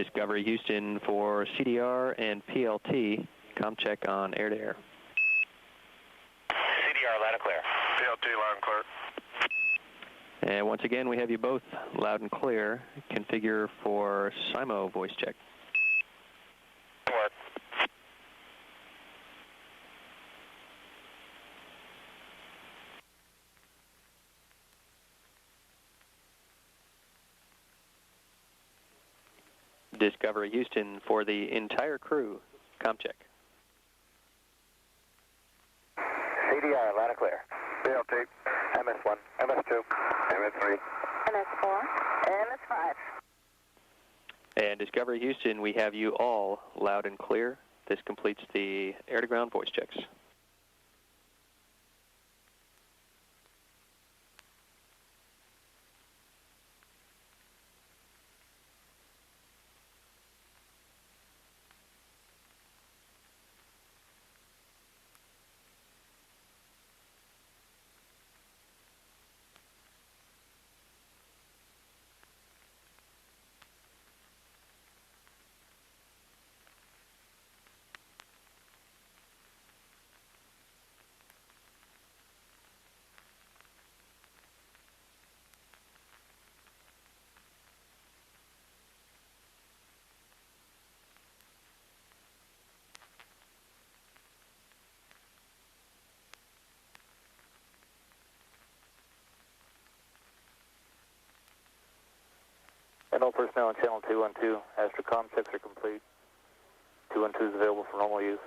Discovery Houston for CDR and PLT. Com check on air-to-air. CDR, loud and clear. PLT, loud and clear. And once again, we have you both loud and clear. Configure for SIMO voice check. What? Discovery Houston for the entire crew. Com check. CDR, loud and clear. PLT. MS1, MS2, MS3. MS4, MS5. And Discovery Houston, we have you all loud and clear. This completes the air-to-ground voice checks. And all personnel on channel 212, Astrocom checks are complete. 212 is available for normal use.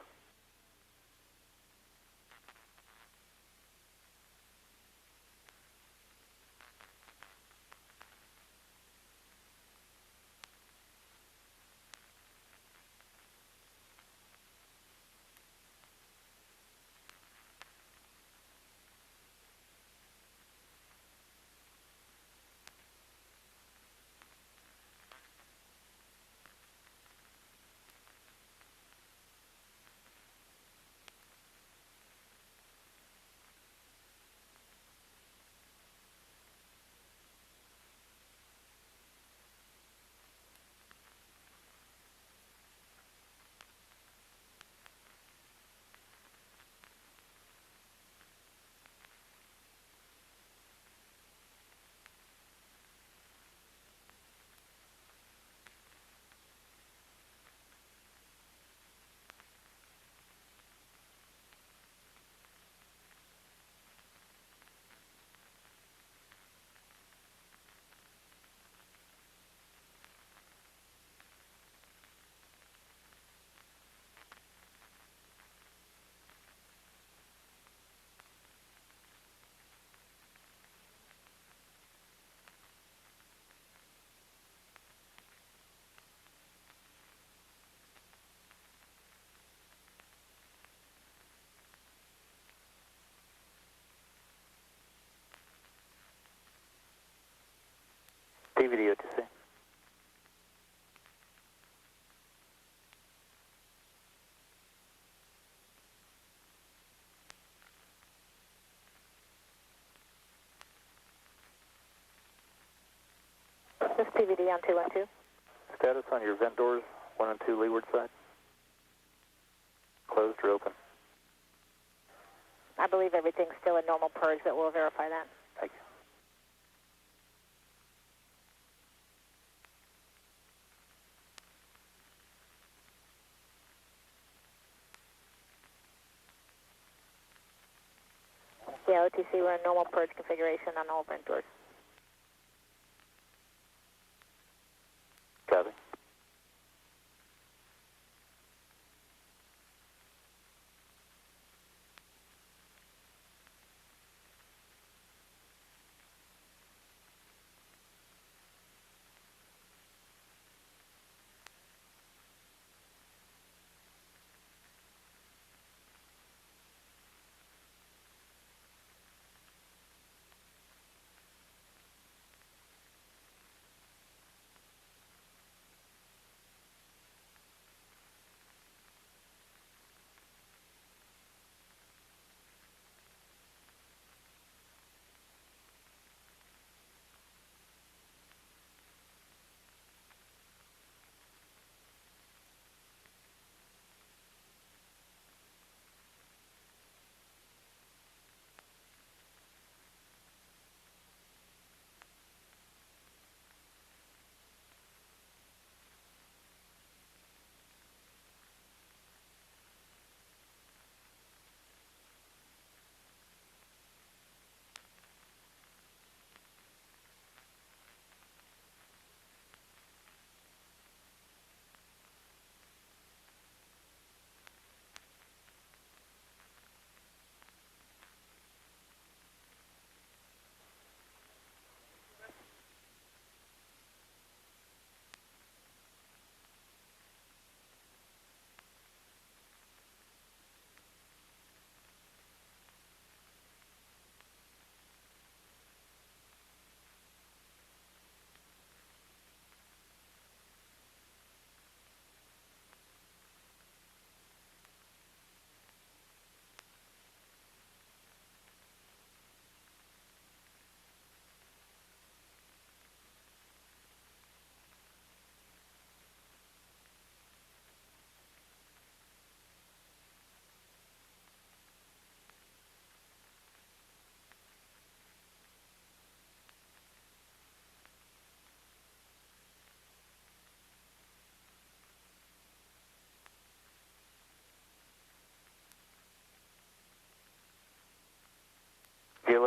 DVD OTC. This is PVD on 212. Status on your vent doors, 1 and 2 leeward side. Closed or open? I believe everything's still in normal purge, but we'll verify that. Thank you. Yeah, OTC, we're in normal purge configuration on all vent doors. Copy.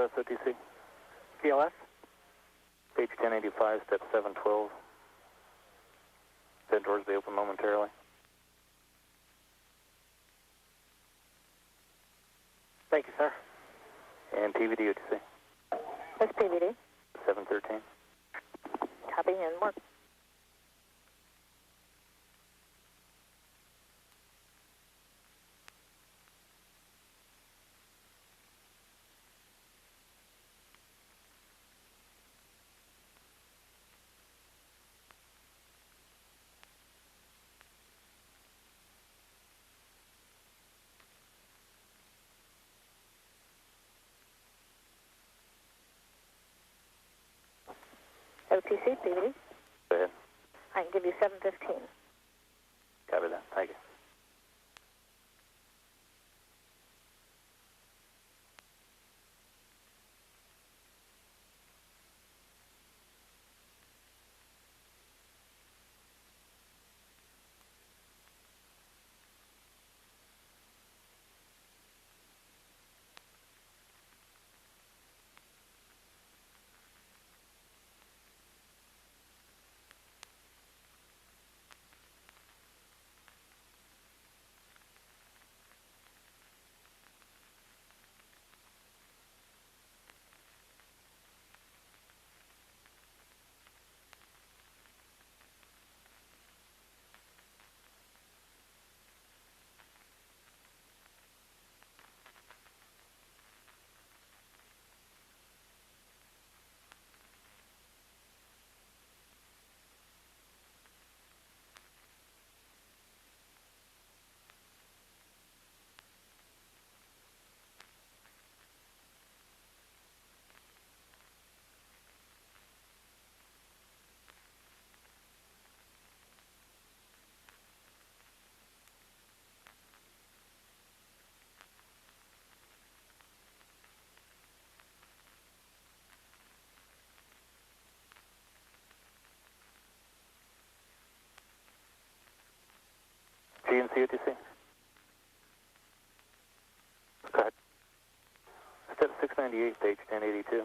PLS OTC. PLS? Page 1085, step 712. Head doors will be open momentarily. Thank you, sir. And PVD OTC. That's PVD. 713. Copy and mark. OTC, PVD. Go ahead. I can give you 715. Copy that. Thank you. GNC OTC. Go ahead. Step 698, page 1082.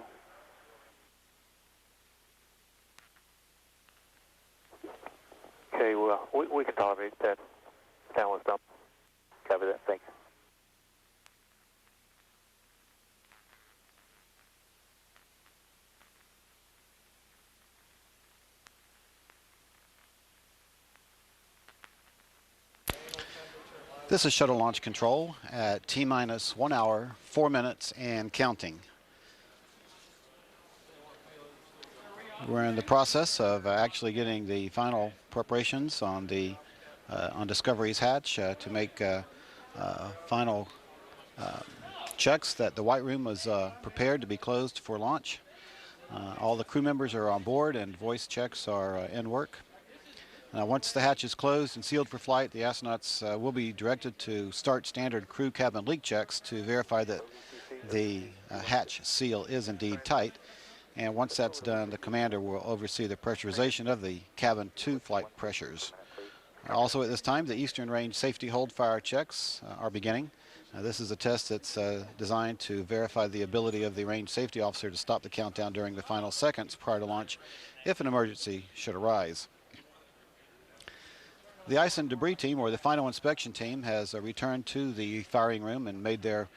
Okay, well, we can tolerate that downward dump. Copy that, thank you. This is Shuttle Launch Control at T-minus 1 hour, 4 minutes, and counting. We're in the process of actually getting the final preparations on the on Discovery's hatch to make final checks that the white room was prepared to be closed for launch. All the crew members are on board and voice checks are in work. Now, once the hatch is closed and sealed for flight, the astronauts will be directed to start standard crew cabin leak checks to verify that the hatch seal is indeed tight. And once that's done, the commander will oversee the pressurization of the cabin to flight pressures. Also at this time, the Eastern Range safety hold fire checks are beginning. This is a test that's designed to verify the ability of the range safety officer to stop the countdown during the final seconds prior to launch if an emergency should arise. The ice and debris team, or the final inspection team, has returned to the firing room and made their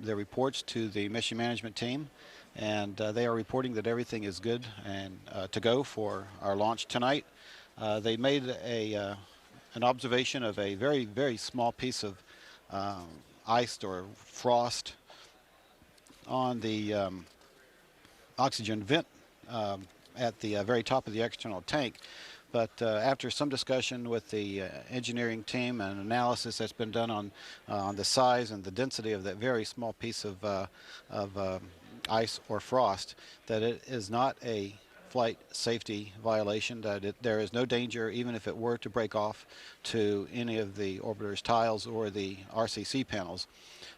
reports to the mission management team, and they are reporting that everything is good and to go for our launch tonight. They made an observation of a very, very small piece of ice or frost on the oxygen vent at the very top of the external tank. But after some discussion with the engineering team and analysis that's been done on the size and the density of that very small piece of ice or frost, that it is not a flight safety violation, that there is no danger even if it were to break off to any of the orbiter's tiles or the RCC panels.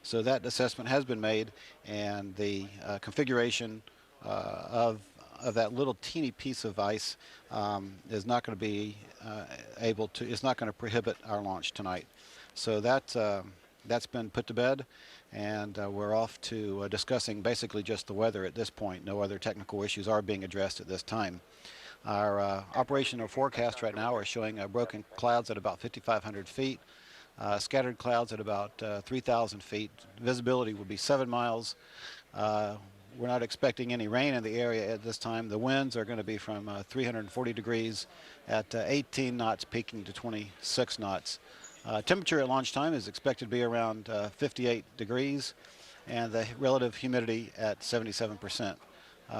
So that assessment has been made, and the configuration of that little teeny piece of ice is not going to be is not going to prohibit our launch tonight. So that's been put to bed, and we're off to discussing basically just the weather at this point. No other technical issues are being addressed at this time. Our operational forecast right now are showing broken clouds at about 5,500 feet, scattered clouds at about 3,000 feet. Visibility will be 7 miles. We're not expecting any rain in the area at this time. The winds are going to be from 340 degrees at 18 knots, peaking to 26 knots. Temperature at launch time is expected to be around 58 degrees, and the relative humidity at 77%.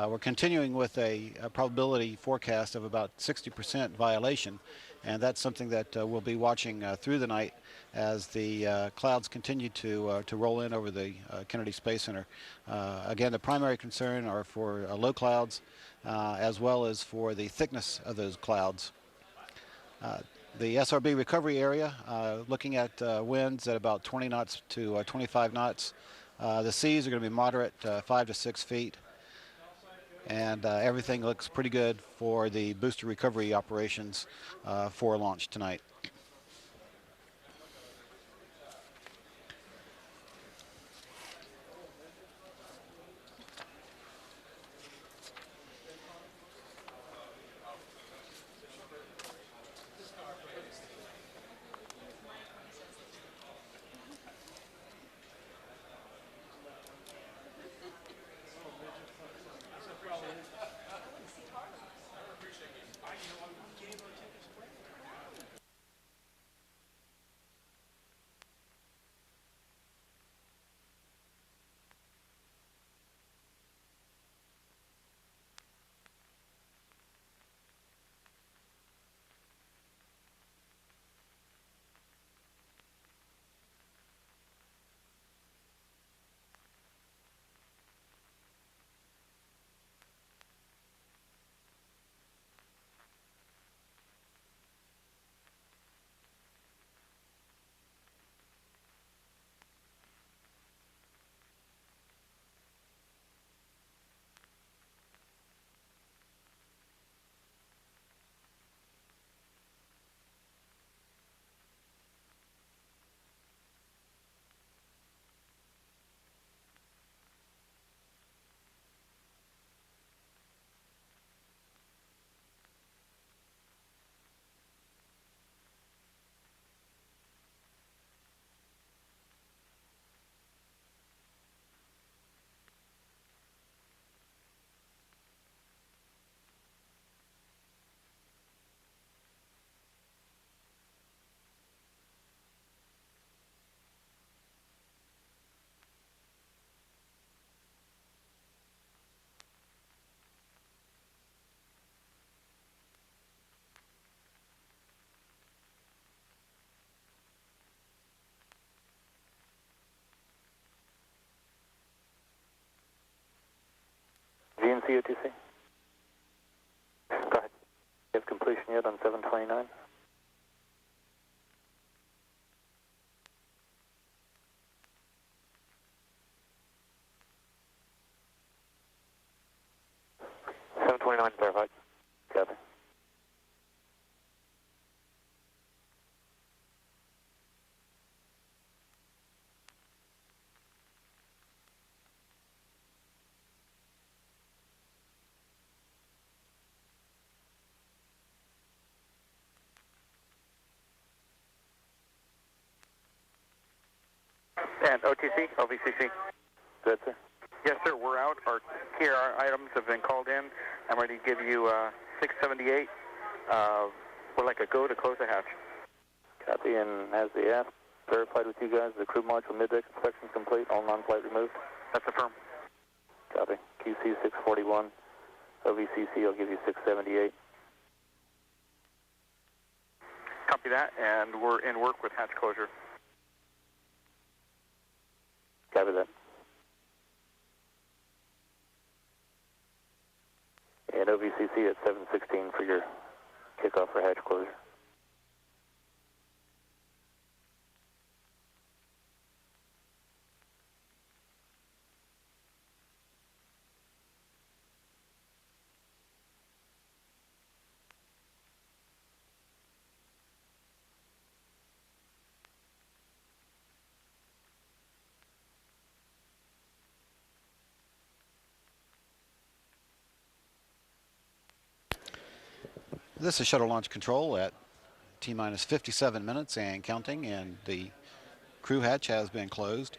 We're continuing with a probability forecast of about 60% violation, and that's something that we'll be watching through the night as the clouds continue to roll in over the Kennedy Space Center. Again, the primary concern are for low clouds as well as for the thickness of those clouds. The SRB recovery area, looking at winds at about 20 knots to 25 knots. The seas are going to be moderate, 5 to 6 feet. And everything looks pretty good for the booster recovery operations for launch tonight. VNC OTC? Go ahead. You have completion yet on 729? Verified. Copy. And OTC, LVCC. Good, sir. Yes, sir, we're out. Our KR items have been called in. I'm ready to give you 678. We're like a go to close the hatch. Copy, and as the app verified with you guys, the crew module mid-deck inspection complete, all non-flight removed? That's affirmed. Copy. QC 641. OVCC, I'll give you 678. Copy that, and we're in work with hatch closure. Copy that. And OVCC at 716 for your kickoff for hatch closure. This is Shuttle Launch Control at T-minus 57 minutes and counting, and the crew hatch has been closed.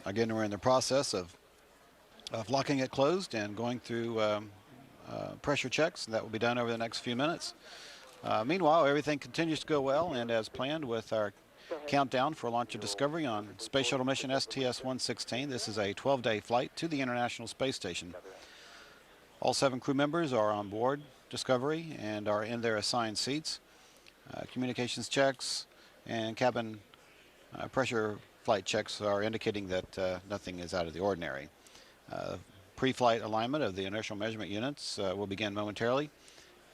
Again, we're in the process of locking it closed and going through pressure checks. That will be done over the next few minutes. Meanwhile, everything continues to go well and as planned with our countdown for launch of Discovery on Space Shuttle mission STS-116. This is a 12-day flight to the International Space Station. All 7 crew members are on board Discovery and are in their assigned seats. Communications checks and cabin pressure flight checks are indicating that nothing is out of the ordinary. Pre-flight alignment of the inertial measurement units will begin momentarily,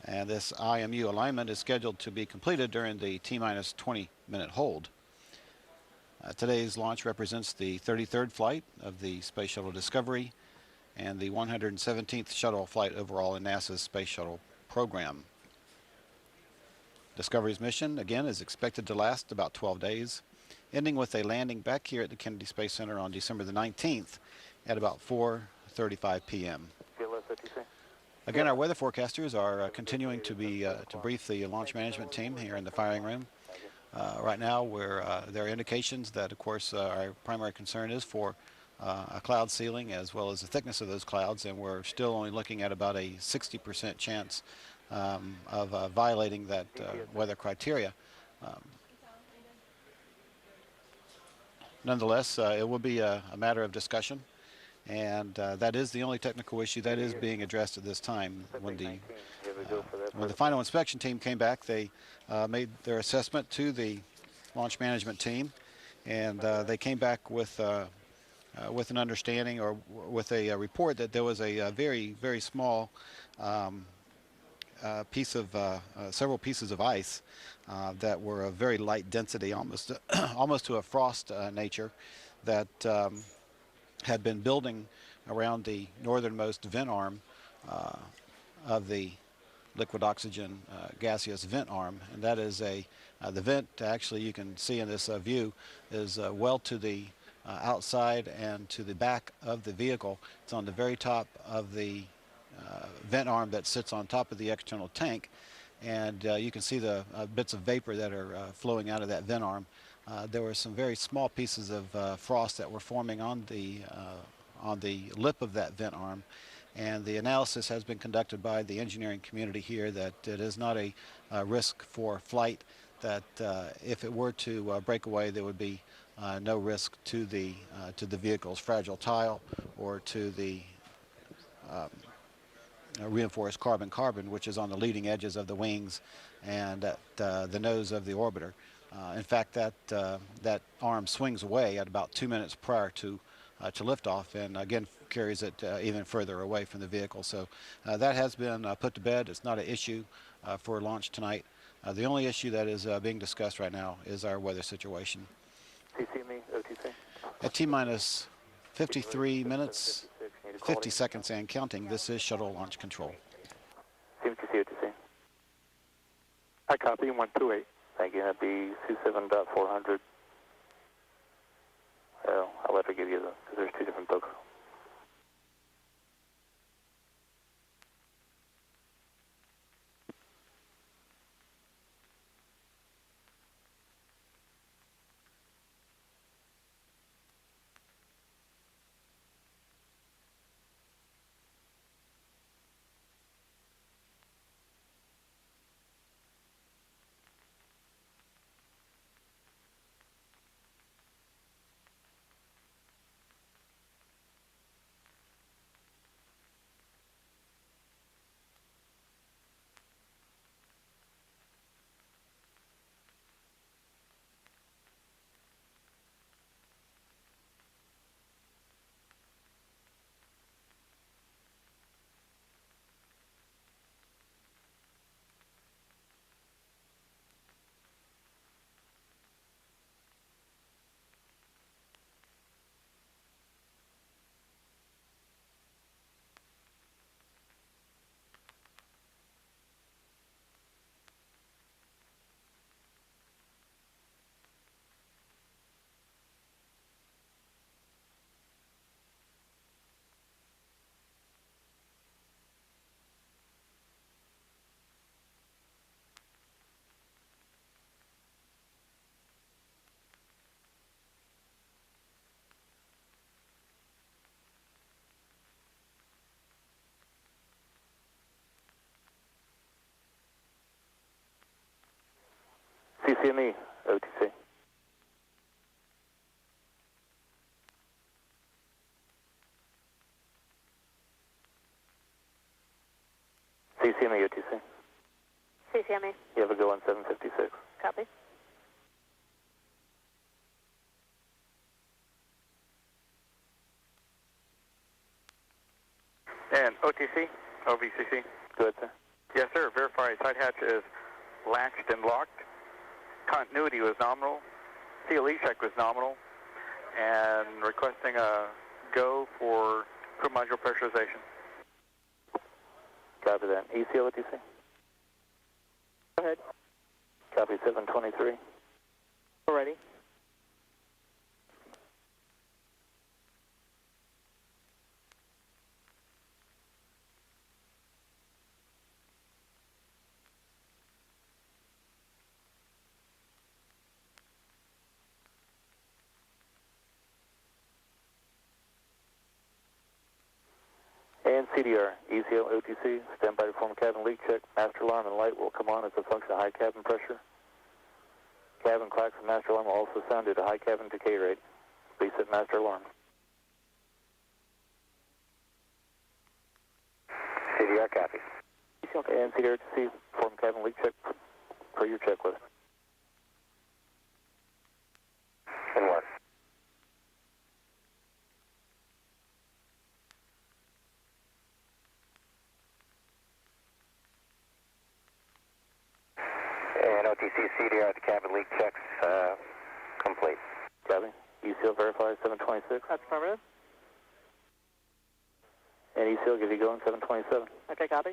and this IMU alignment is scheduled to be completed during the T-minus 20-minute hold. Today's launch represents the 33rd flight of the Space Shuttle Discovery and the 117th shuttle flight overall in NASA's Space Shuttle program. Discovery's mission, again, is expected to last about 12 days, ending with a landing back here at the Kennedy Space Center on December the 19th at about 4:35 p.m. Again, our weather forecasters are continuing to brief the launch management team here in the firing room. Right now, there are indications that, of course, our primary concern is for a cloud ceiling as well as the thickness of those clouds, and we're still only looking at about a 60% chance of violating that weather criteria. Nonetheless, it will be a matter of discussion, and that is the only technical issue that is being addressed at this time. When the final inspection team came back, they made their assessment to the launch management team, and they came back with an understanding or with a report that there was a very, very small several pieces of ice that were of very light density, almost to a frost nature, that had been building around the northernmost vent arm of the liquid oxygen gaseous vent arm, and that is the vent. Actually, you can see in this view is well to the outside and to the back of the vehicle. It's on the very top of the vent arm that sits on top of the external tank, and you can see the bits of vapor that are flowing out of that vent arm. There were some very small pieces of frost that were forming on the lip of that vent arm, and the analysis has been conducted by the engineering community here that it is not a risk for flight, that if it were to break away, there would be no risk to the vehicle's fragile tile or to the reinforced carbon-carbon, which is on the leading edges of the wings and at the nose of the orbiter. In fact, that arm swings away at about 2 minutes prior to liftoff, and again carries it even further away from the vehicle. So that has been put to bed. It's not an issue for launch tonight. The only issue that is being discussed right now is our weather situation. CC me, OTC. At T-minus 53 minutes, 50 seconds and counting, this is Shuttle Launch Control. CMTC, OTC. I copy, 128. Thank you, that'd be 27.400. I'll let her give you because there's 2 different books. CCME, OTC. CCME, OTC. CCME. You have a go on 756. Copy. And OTC, OVCC. Go ahead, sir. Yes, sir. Verify side hatch is latched and locked. Continuity was nominal. CLE check was nominal. And requesting a go for crew module pressurization. Copy that. ECO, OTC. Go ahead. Copy 723. Ready. And CDR, ECO, OTC, stand by to perform cabin leak check. Master alarm and light will come on as a function of high cabin pressure. Cabin clacks and master alarm will also sound due to high cabin decay rate. Reset master alarm. CDR copy. And CDR, OTC, perform cabin leak check per your checklist. And one. And OTC CDR, the cabin leak checks complete. Copy. ECO verify 726. That's affirmative. And ECO give you go on 727. Okay, copy.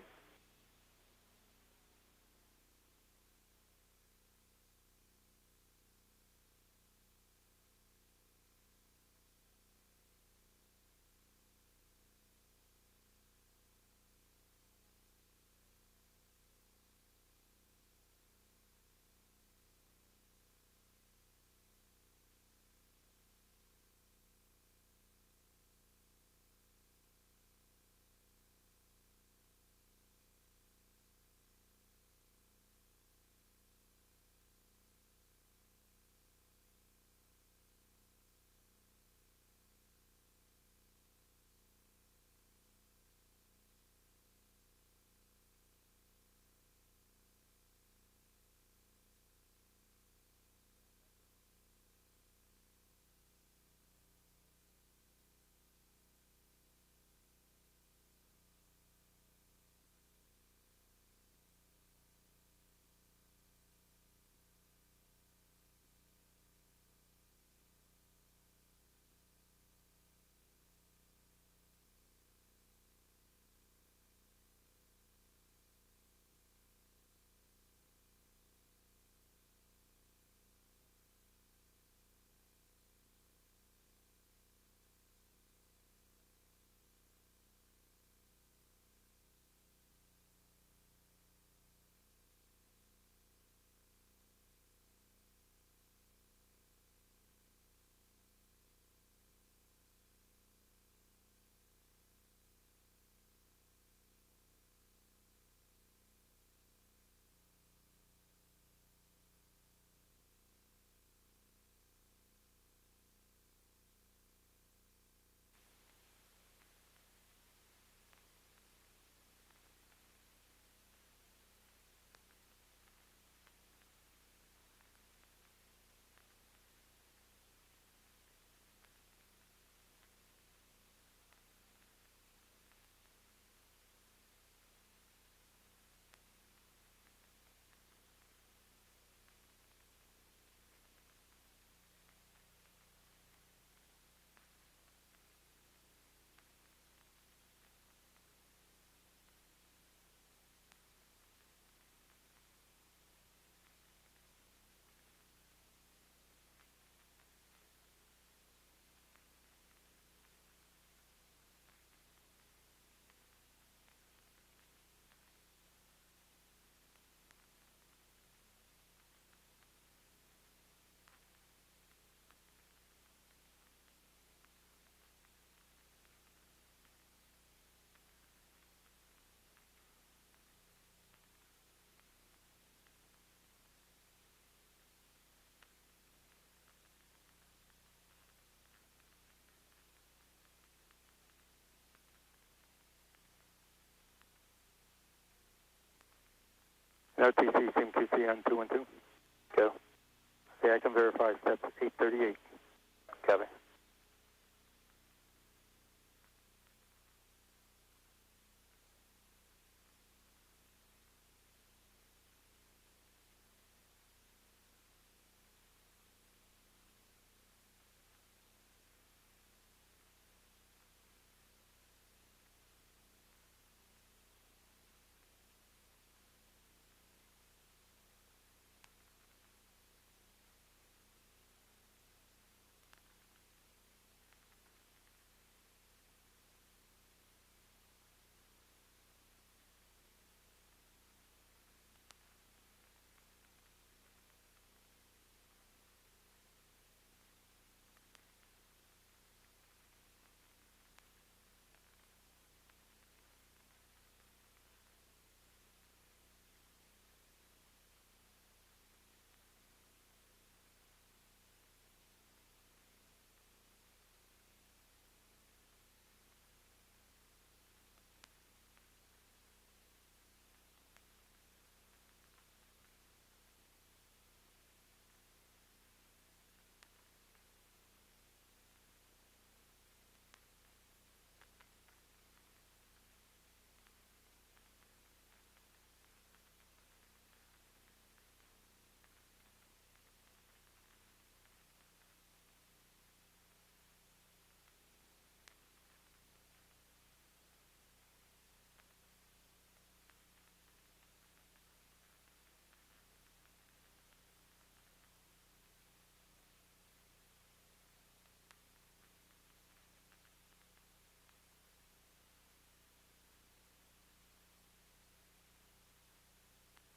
OTC, Sim QC on 212. Go. Yeah, I can verify steps 838. Copy.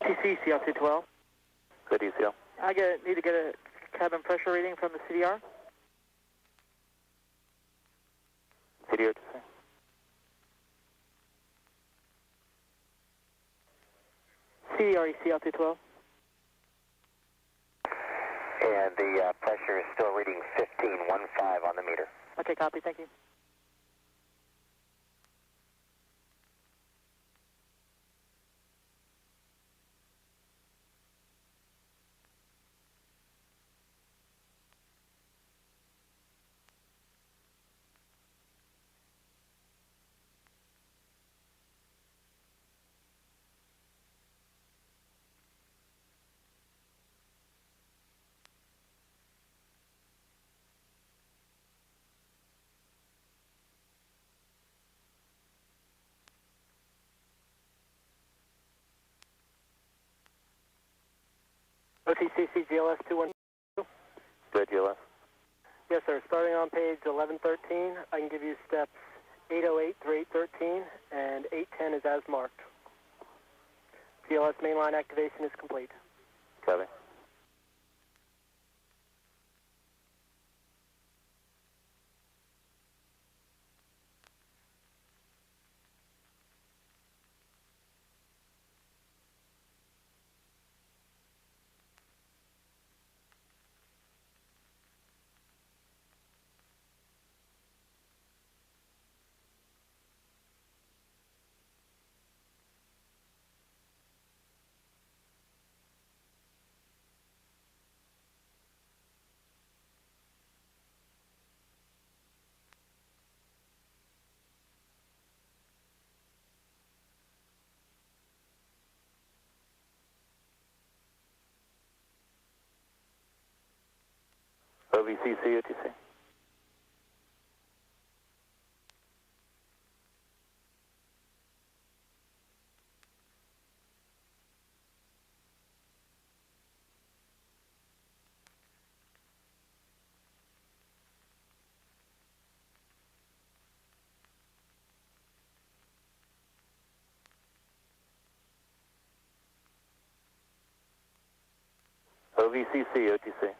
TC, CL212. Good ECL. Need to get a cabin pressure reading from the CDR. CDR to say. CDR, CL212. And the pressure is still reading 15.15 on the meter. Okay, copy, thank you. OTCC GLS 212. Good GLS. Yes, sir. Starting on page 1113, I can give you steps 808 through 813, and 810 is as marked. GLS mainline activation is complete. Copy. OVCC, OTC. OVCC, OTC.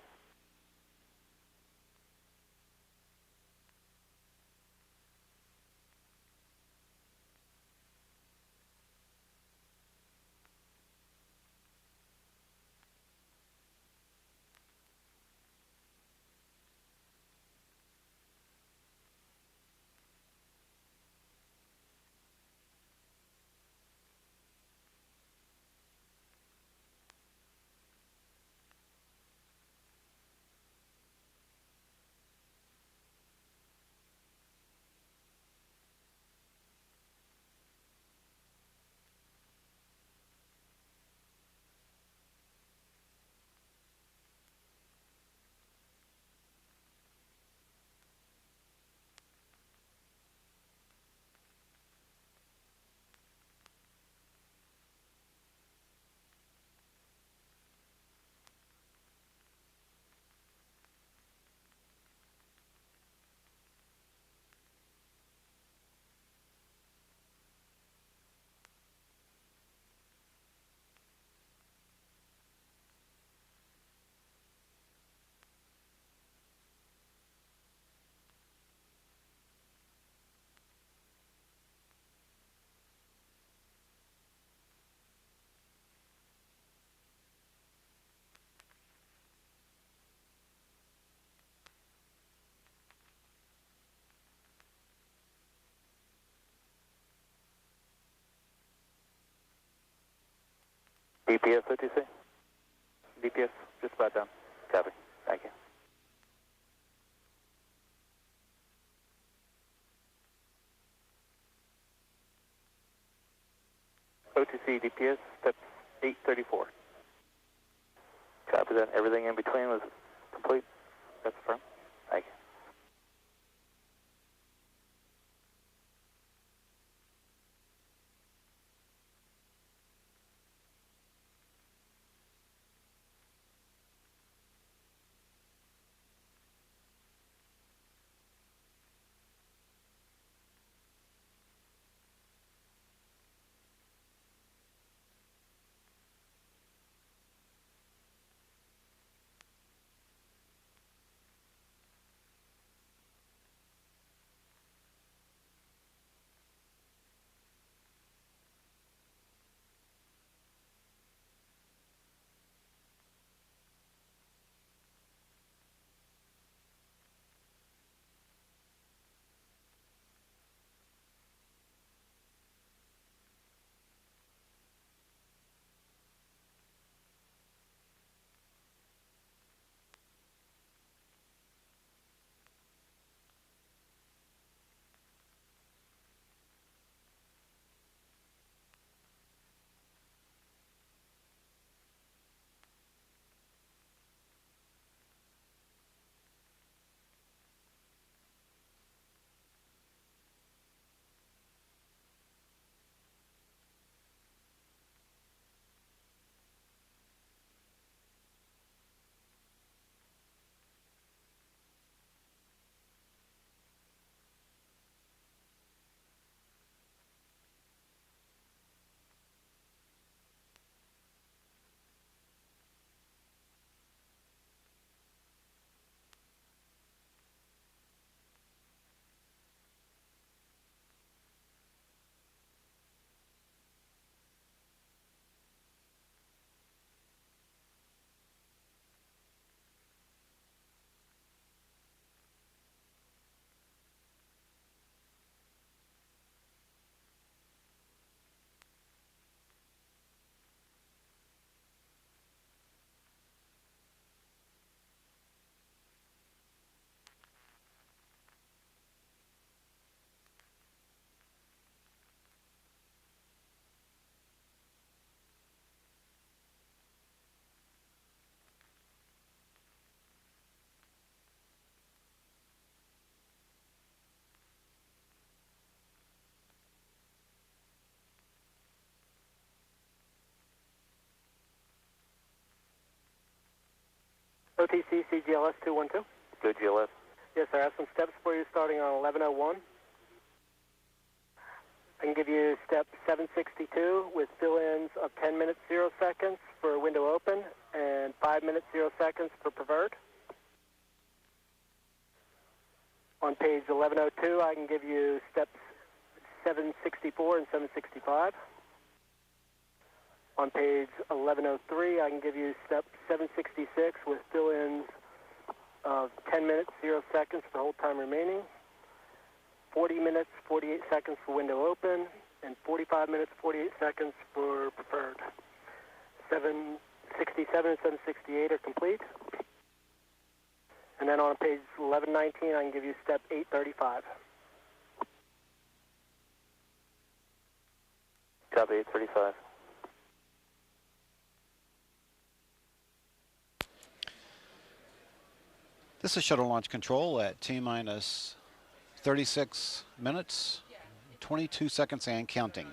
DPS OTC? DPS, just about done. Copy. Thank you. OTC DPS, steps 834. Copy that. Everything in between was complete? That's firm? Thank you. OTC CGLS 212. Good GLS. Yes, sir. I have some steps for you starting on 1101. I can give you step 762 with fill-ins of 10 minutes 0 seconds for window open and 5 minutes 0 seconds for preferred. On page 1102, I can give you steps 764 and 765. On page 1103, I can give you step 766 with fill-ins of 10 minutes 0 seconds for hold time remaining, 40 minutes 48 seconds for window open, and 45 minutes 48 seconds for preferred. 767 and 768 are complete. And then on page 1119, I can give you step 835. Copy 835. This is shuttle launch control at T-minus 36 minutes, 22 seconds and counting.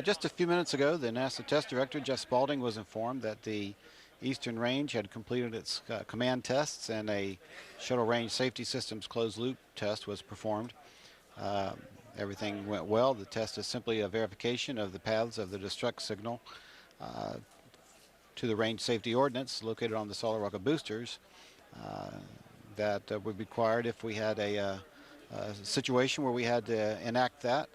Just a few minutes ago, the NASA test director, Jeff Spaulding, was informed that the Eastern Range had completed its command tests and a shuttle range safety systems closed loop test was performed. Everything went well. The test is simply a verification of the paths of the destruct signal to the range safety ordnance located on the solid rocket boosters that would be required if we had a situation where we had to enact that.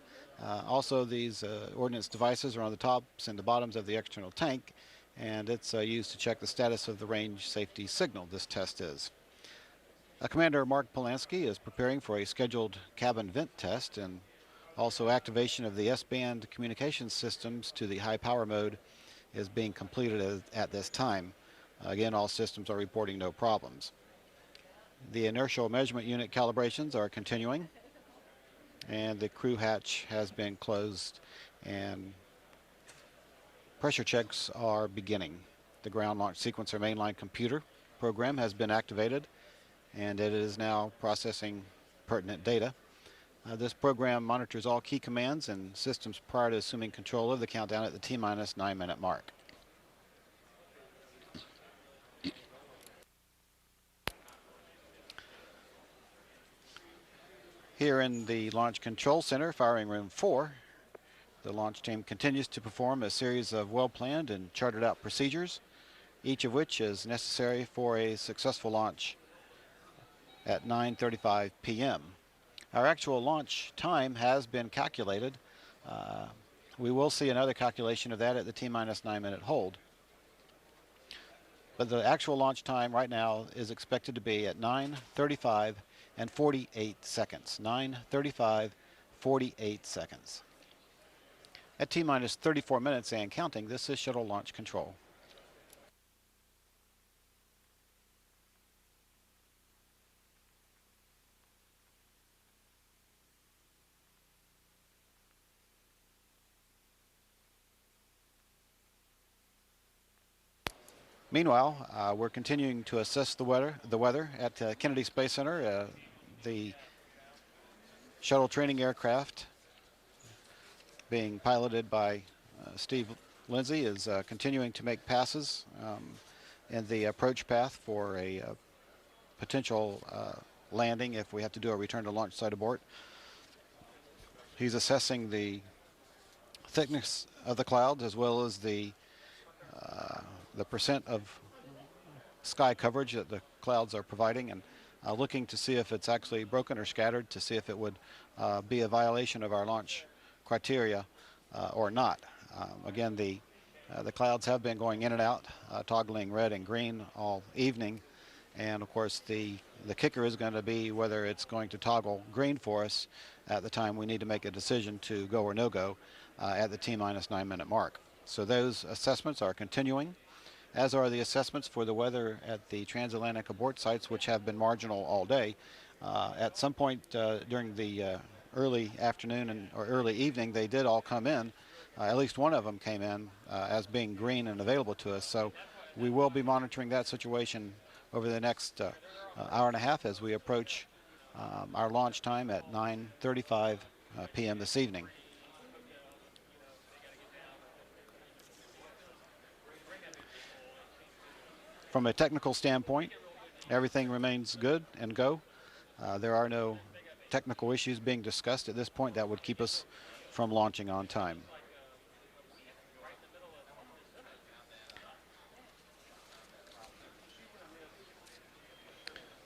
Also, these ordnance devices are on the tops and the bottoms of the external tank, and it's used to check the status of the range safety signal. This test is. Commander Mark Polanski is preparing for a scheduled cabin vent test and also activation of the S-band communication systems to the high power mode is being completed at this time. Again, all systems are reporting no problems. The inertial measurement unit calibrations are continuing, and the crew hatch has been closed, and pressure checks are beginning. The ground launch sequencer mainline computer program has been activated, and it is now processing pertinent data. This program monitors all key commands and systems prior to assuming control of the countdown at the T-minus 9-minute mark. Here in the Launch Control Center, Firing Room 4, the launch team continues to perform a series of well-planned and charted-out procedures, each of which is necessary for a successful launch at 9:35 p.m. Our actual launch time has been calculated. We will see another calculation of that at the T-minus 9-minute hold. But the actual launch time right now is expected to be at 9:35 and 48 seconds. 9:35, 48 seconds. At T-minus 34 minutes and counting, this is Shuttle Launch Control. Meanwhile, we're continuing to assess the weather at Kennedy Space Center. The shuttle training aircraft, being piloted by Steve Lindsay, is continuing to make passes in the approach path for a potential landing if we have to do a return to launch site abort. He's assessing the thickness of the clouds as well as the percent of sky coverage that the clouds are providing, and looking to see if it's actually broken or scattered, to see if it would be a violation of our launch criteria or not. Again, the clouds have been going in and out, toggling red and green all evening, and of course the kicker is going to be whether it's going to toggle green for us at the time we need to make a decision to go or no go at the T-minus 9-minute mark. So those assessments are continuing, as are the assessments for the weather at the transatlantic abort sites, which have been marginal all day. At some point during the early afternoon or early evening, they did all come in. At least one of them came in as being green and available to us. So we will be monitoring that situation over the next hour and a half as we approach our launch time at 9:35 p.m. this evening. From a technical standpoint, everything remains good and go. There are no technical issues being discussed at this point that would keep us from launching on time.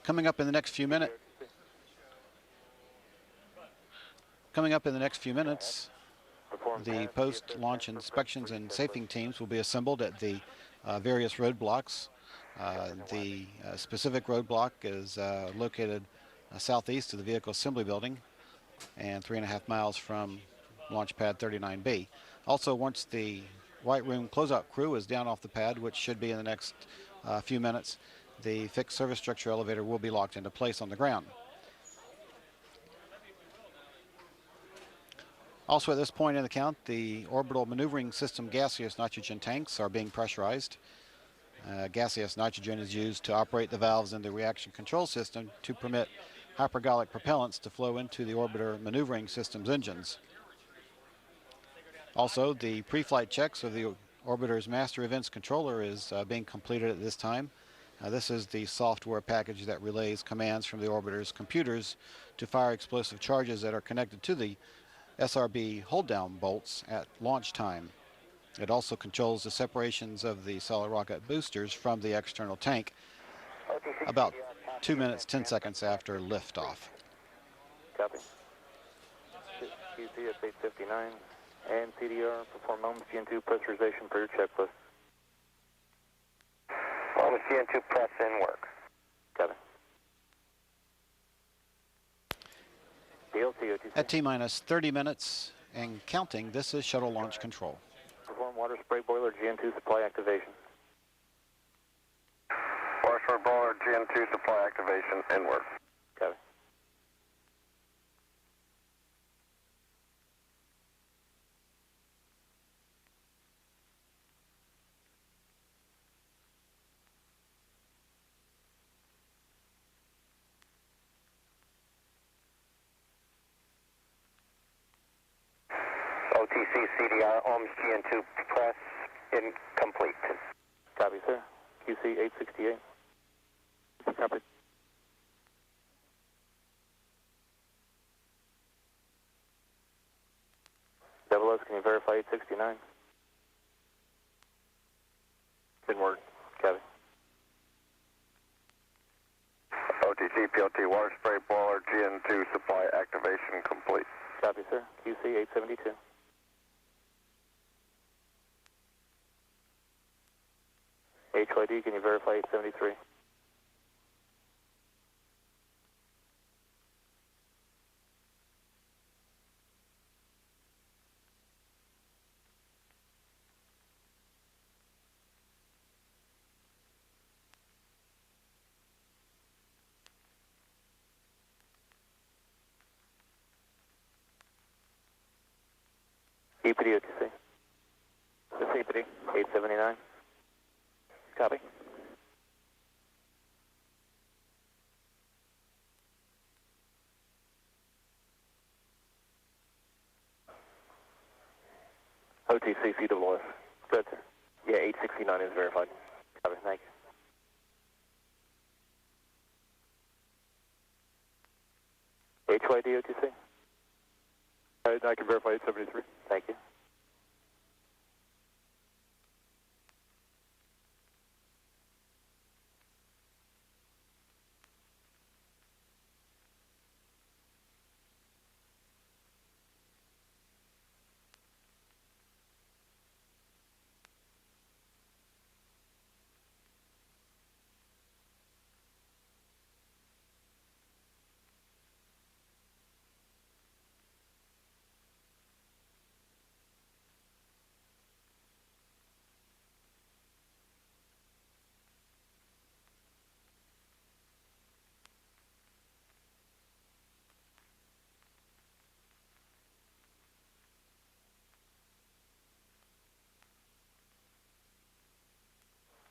Coming up in the next few minutes, the post-launch inspections and safing teams will be assembled at the various roadblocks. The specific roadblock is located southeast of the Vehicle Assembly Building and 3.5 miles from Launch Pad 39B. Also, once the White Room closeout crew is down off the pad, which should be in the next few minutes, the fixed service structure elevator will be locked into place on the ground. Also at this point in the count, the orbital maneuvering system gaseous nitrogen tanks are being pressurized. Gaseous nitrogen is used to operate the valves in the reaction control system to permit hypergolic propellants to flow into the orbiter maneuvering system's engines. Also, the pre-flight checks of the orbiter's master events controller is being completed at this time. This is the software package that relays commands from the orbiter's computers to fire explosive charges that are connected to the SRB hold-down bolts at launch time. It also controls the separations of the solid rocket boosters from the external tank about 2 minutes, 10 seconds after liftoff. Copy. QC at 8:59 and CDR, perform moments GN2 pressurization per your checklist. Moments GN2 press in work. Copy. DLT OTC. At T-minus 30 minutes and counting, this is Shuttle Launch Control. perform water spray boiler GN2 supply activation. Water spray boiler GN2 supply activation inward. Copy. OTC CDR OMS GN2 press incomplete. Copy, sir. QC 868. Copy. Double S, can you verify 869? Inward. Copy. OTC PLT water spray boiler GN2 supply activation complete. Copy, sir. QC 872. HYD, can you verify 873? EPD OTC. This EPD. 879. Copy. OTC CWS. Good, sir. Yeah, 869 is verified. Copy, thank you. HYD OTC? I can verify 873. Thank you.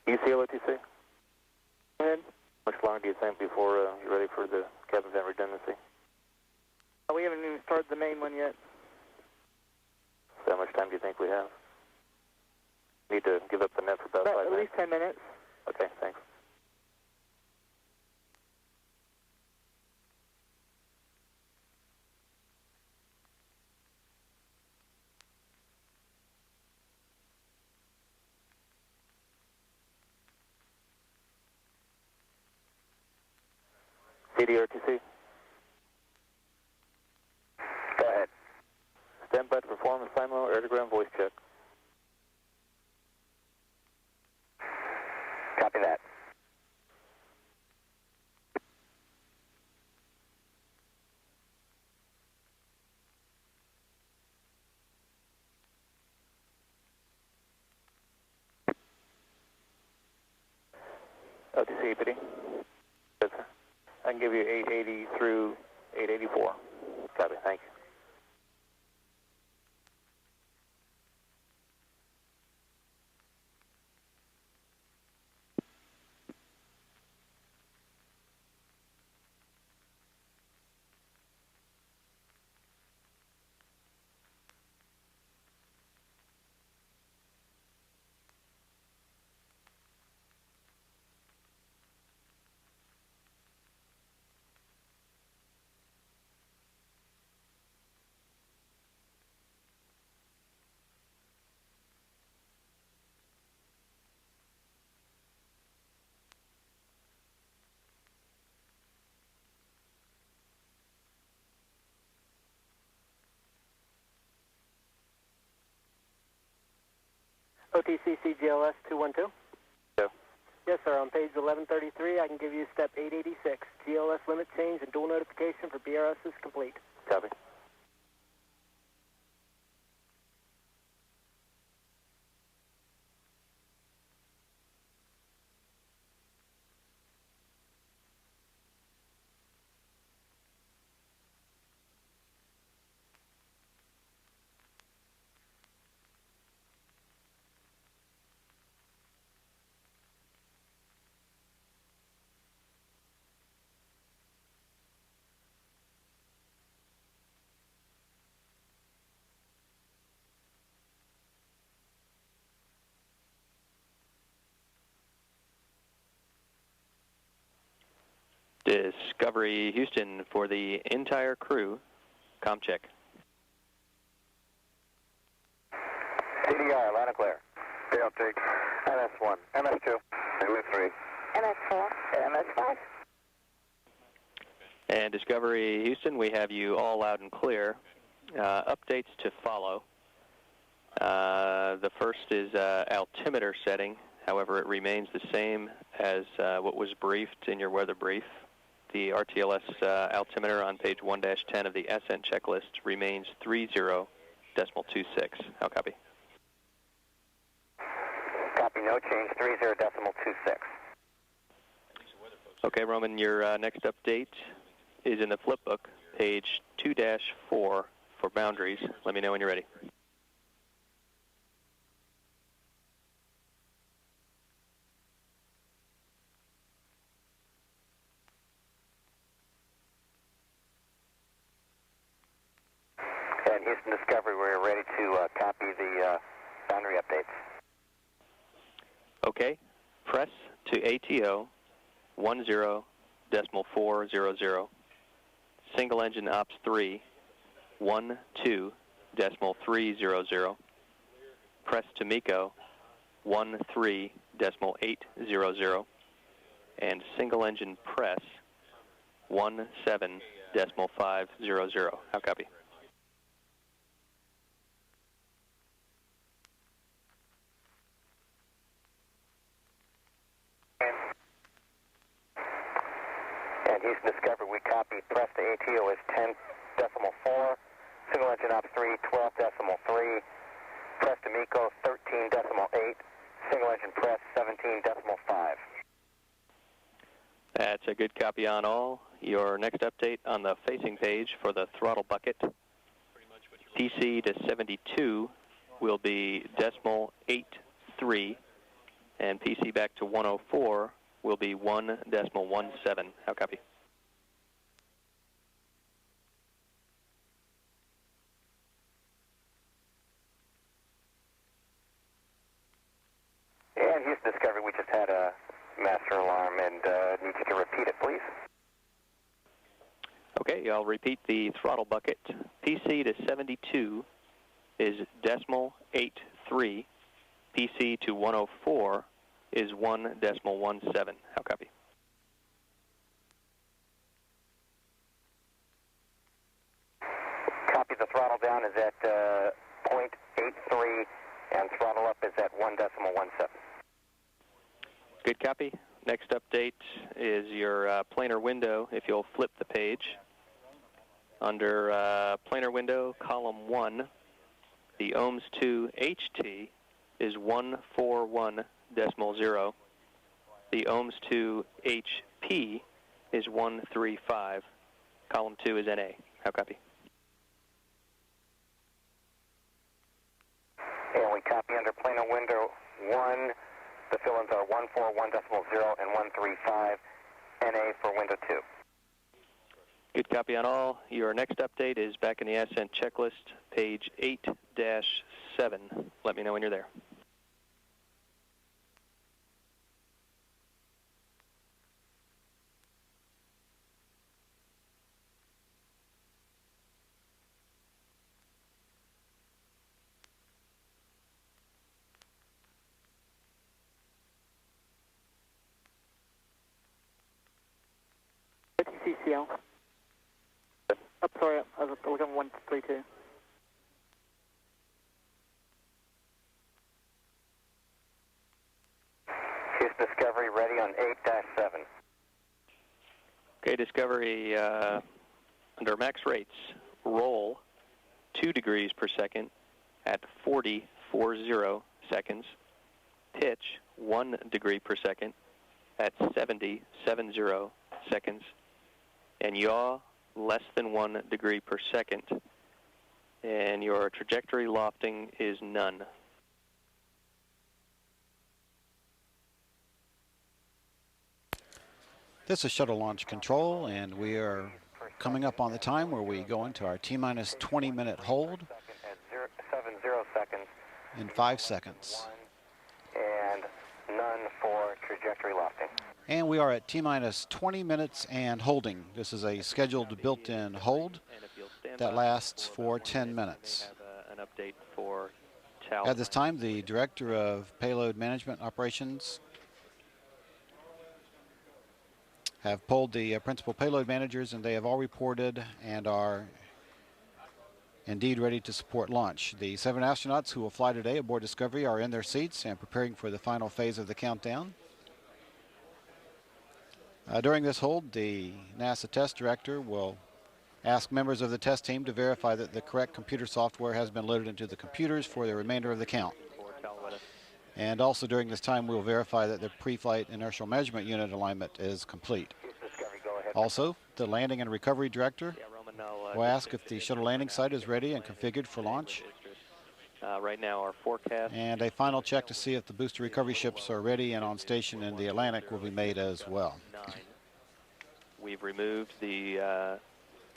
ECL OTC? Go ahead. How much longer do you think before you're ready for the cabin vent redundancy? We haven't even started the main one yet. So how much time do you think we have? Need to give up the net for about 5 minutes? At least 10 minutes. Okay, thanks. CDRTC? Go ahead. Stand by to perform a simul air-to-ground voice check. Copy that. OTC EPD? Good, sir. I can give you 880 through 884. Copy, thank you. OTC CGLS 212? Yeah. Yes, sir. On page 1133, I can give you step 886. GLS limit change and dual notification for BRS is complete. Copy. Discovery Houston, for the entire crew, comm check. CDR, loud and clear. PLT. MS1, MS2, MS3, MS4, MS5. And Discovery Houston, we have you all loud and clear. Updates to follow. The first is altimeter setting. However, it remains the same as what was briefed in your weather brief. The RTLS altimeter on page 1-10 of the ascent checklist remains 30.26. How copy? Copy, no change, 30.26. Okay, Roman, your next update is in the flip book, page 2-4 for boundaries. Let me know when you're ready. And Houston Discovery, we're ready to copy the boundary updates. Okay, press to ATO 10.400, single engine ops 3 12.300, press to MECO 13.800, and single engine press 17.500. How copy? And Houston Discovery, we copy. Press to ATO is 10.4. Single engine ops 3, 12.3. Press to MECO 13.8. Single engine press 17.5. That's a good copy on all. Your next update on the facing page for the throttle bucket, PC to 72 will be .83, and PC back to 104 will be 1.17. How copy? And Houston Discovery, we just had a master alarm and need you to repeat it, please. Okay, I'll repeat the throttle bucket. PC to 72 is .83. PC to 104 is 1.17. How copy? Copy, the throttle down is at 0.83 and throttle up is at 1.17. Good copy. Next update is your planar window. If you'll flip the page. Under planar window, column 1, the ohms to HT is 141.0. The ohms to HP is 135. Column 2 is NA. How copy? And we copy under planar window 1. The fill-ins are 141.0 and 135. NA for window 2. Good copy on all. Your next update is back in the ascent checklist, page 8-7. Let me know when you're there. CCL. Oh, sorry, I was looking at 132. Houston Discovery ready on 8-7. Okay, Discovery, under max rates, roll 2 degrees per second at 40 seconds, pitch 1 degree per second at 70 seconds, and yaw less than 1 degree per second, and your trajectory lofting is none. This is Shuttle Launch Control, and we are coming up on the time where we go into our T-minus 20-minute hold in 5 seconds. And none for trajectory lofting. And we are at T-minus 20 minutes and holding. This is a scheduled built-in hold that lasts for 10 minutes. An update for At this time, the Director of Payload Management Operations have polled the principal payload managers, and they have all reported and are indeed ready to support launch. The 7 astronauts who will fly today aboard Discovery are in their seats and preparing for the final phase of the countdown. During this hold, the NASA test director will ask members of the test team to verify that the correct computer software has been loaded into the computers for the remainder of the count. And also during this time, we will verify that the pre-flight inertial measurement unit alignment is complete. Also, the landing and recovery director will ask if the shuttle landing site is ready and configured for launch. Right now, our forecast. And a final check to see if the booster recovery ships are ready and on station in the Atlantic will be made as well. We've removed the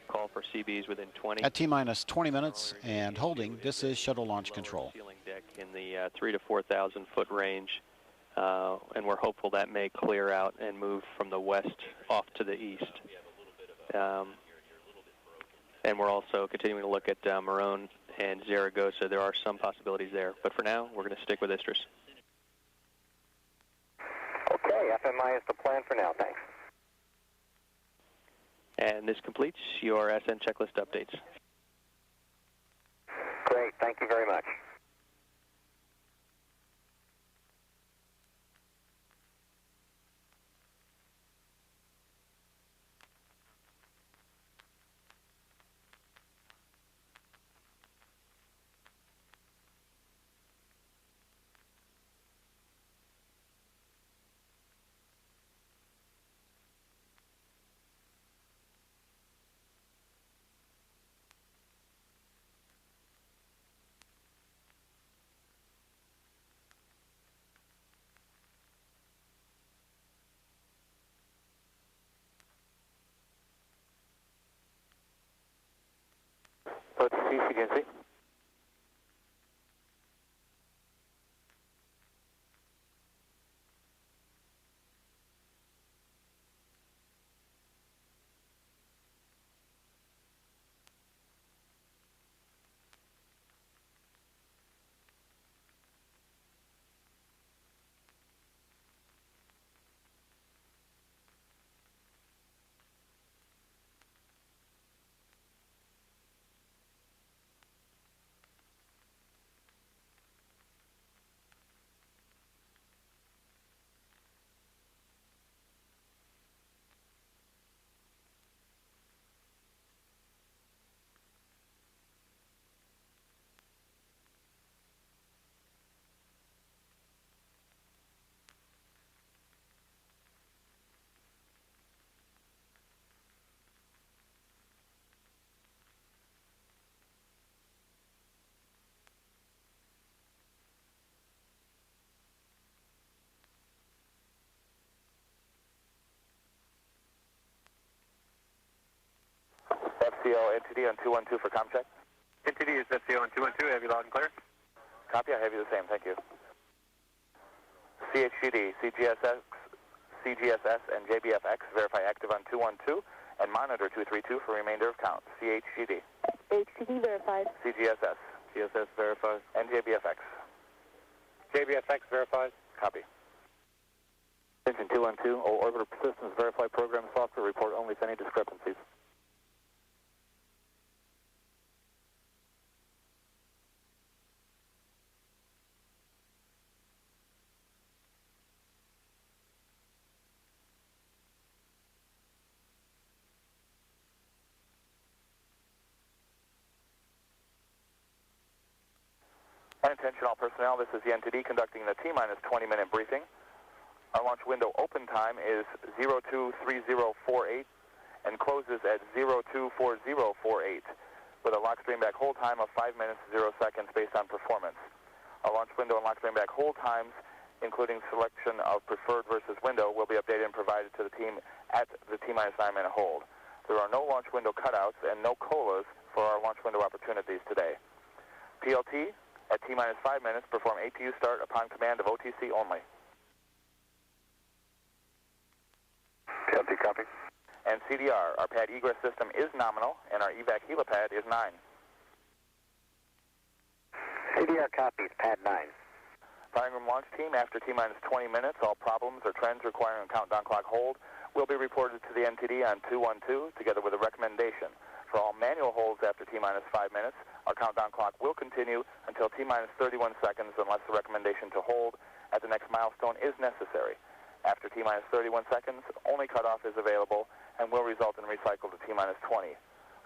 call for CBs within 20. At T-minus 20 minutes and holding, this is shuttle launch control. Ceiling deck in the 3,000 to 4,000 foot range, and we're hopeful that may clear out and move from the west off to the east. And we're also continuing to look at Morone and Zaragoza. There are some possibilities there, but for now, we're going to stick with Istrus. Okay, FMI is the plan for now. Thanks. And this completes your SN checklist updates. Great, thank you very much. OTC, CDNC. FCL NTD on 212 for ComCheck. NTD is FCO on 212. Have you loud and clear? Copy, I have you the same, thank you. CHCD, CGSS, and JBFX verify active on 212 and monitor 232 for remainder of count. CHCD. HCD verified. CGSS. GSS verifies. And JBFX. JBFX verifies. Copy. Engine 212, all orbiter persistence verify program software report only if any discrepancies. And attention all personnel, this is the NTD conducting the T-minus 20-minute briefing. Our launch window open time is 023048 and closes at 024048 with a lock stream back hold time of 5 minutes 0 seconds based on performance. Our launch window and lock stream back hold times, including selection of preferred versus window, will be updated and provided to the team at the T-minus 9-minute hold. There are no launch window cutouts and no COLAs for our launch window opportunities today. PLT at T-minus 5 minutes, perform ATU start upon command of OTC only. copy. And CDR, our pad egress system is nominal, and our evac helipad is 9. CDR copies, pad 9. Firing room launch team, after T-minus 20 minutes, all problems or trends requiring a countdown clock hold will be reported to the NTD on 212, together with a recommendation. For all manual holds after T-minus 5 minutes, our countdown clock will continue until T-minus 31 seconds unless the recommendation to hold at the next milestone is necessary. After T-minus 31 seconds, only cutoff is available and will result in recycle to T-minus 20.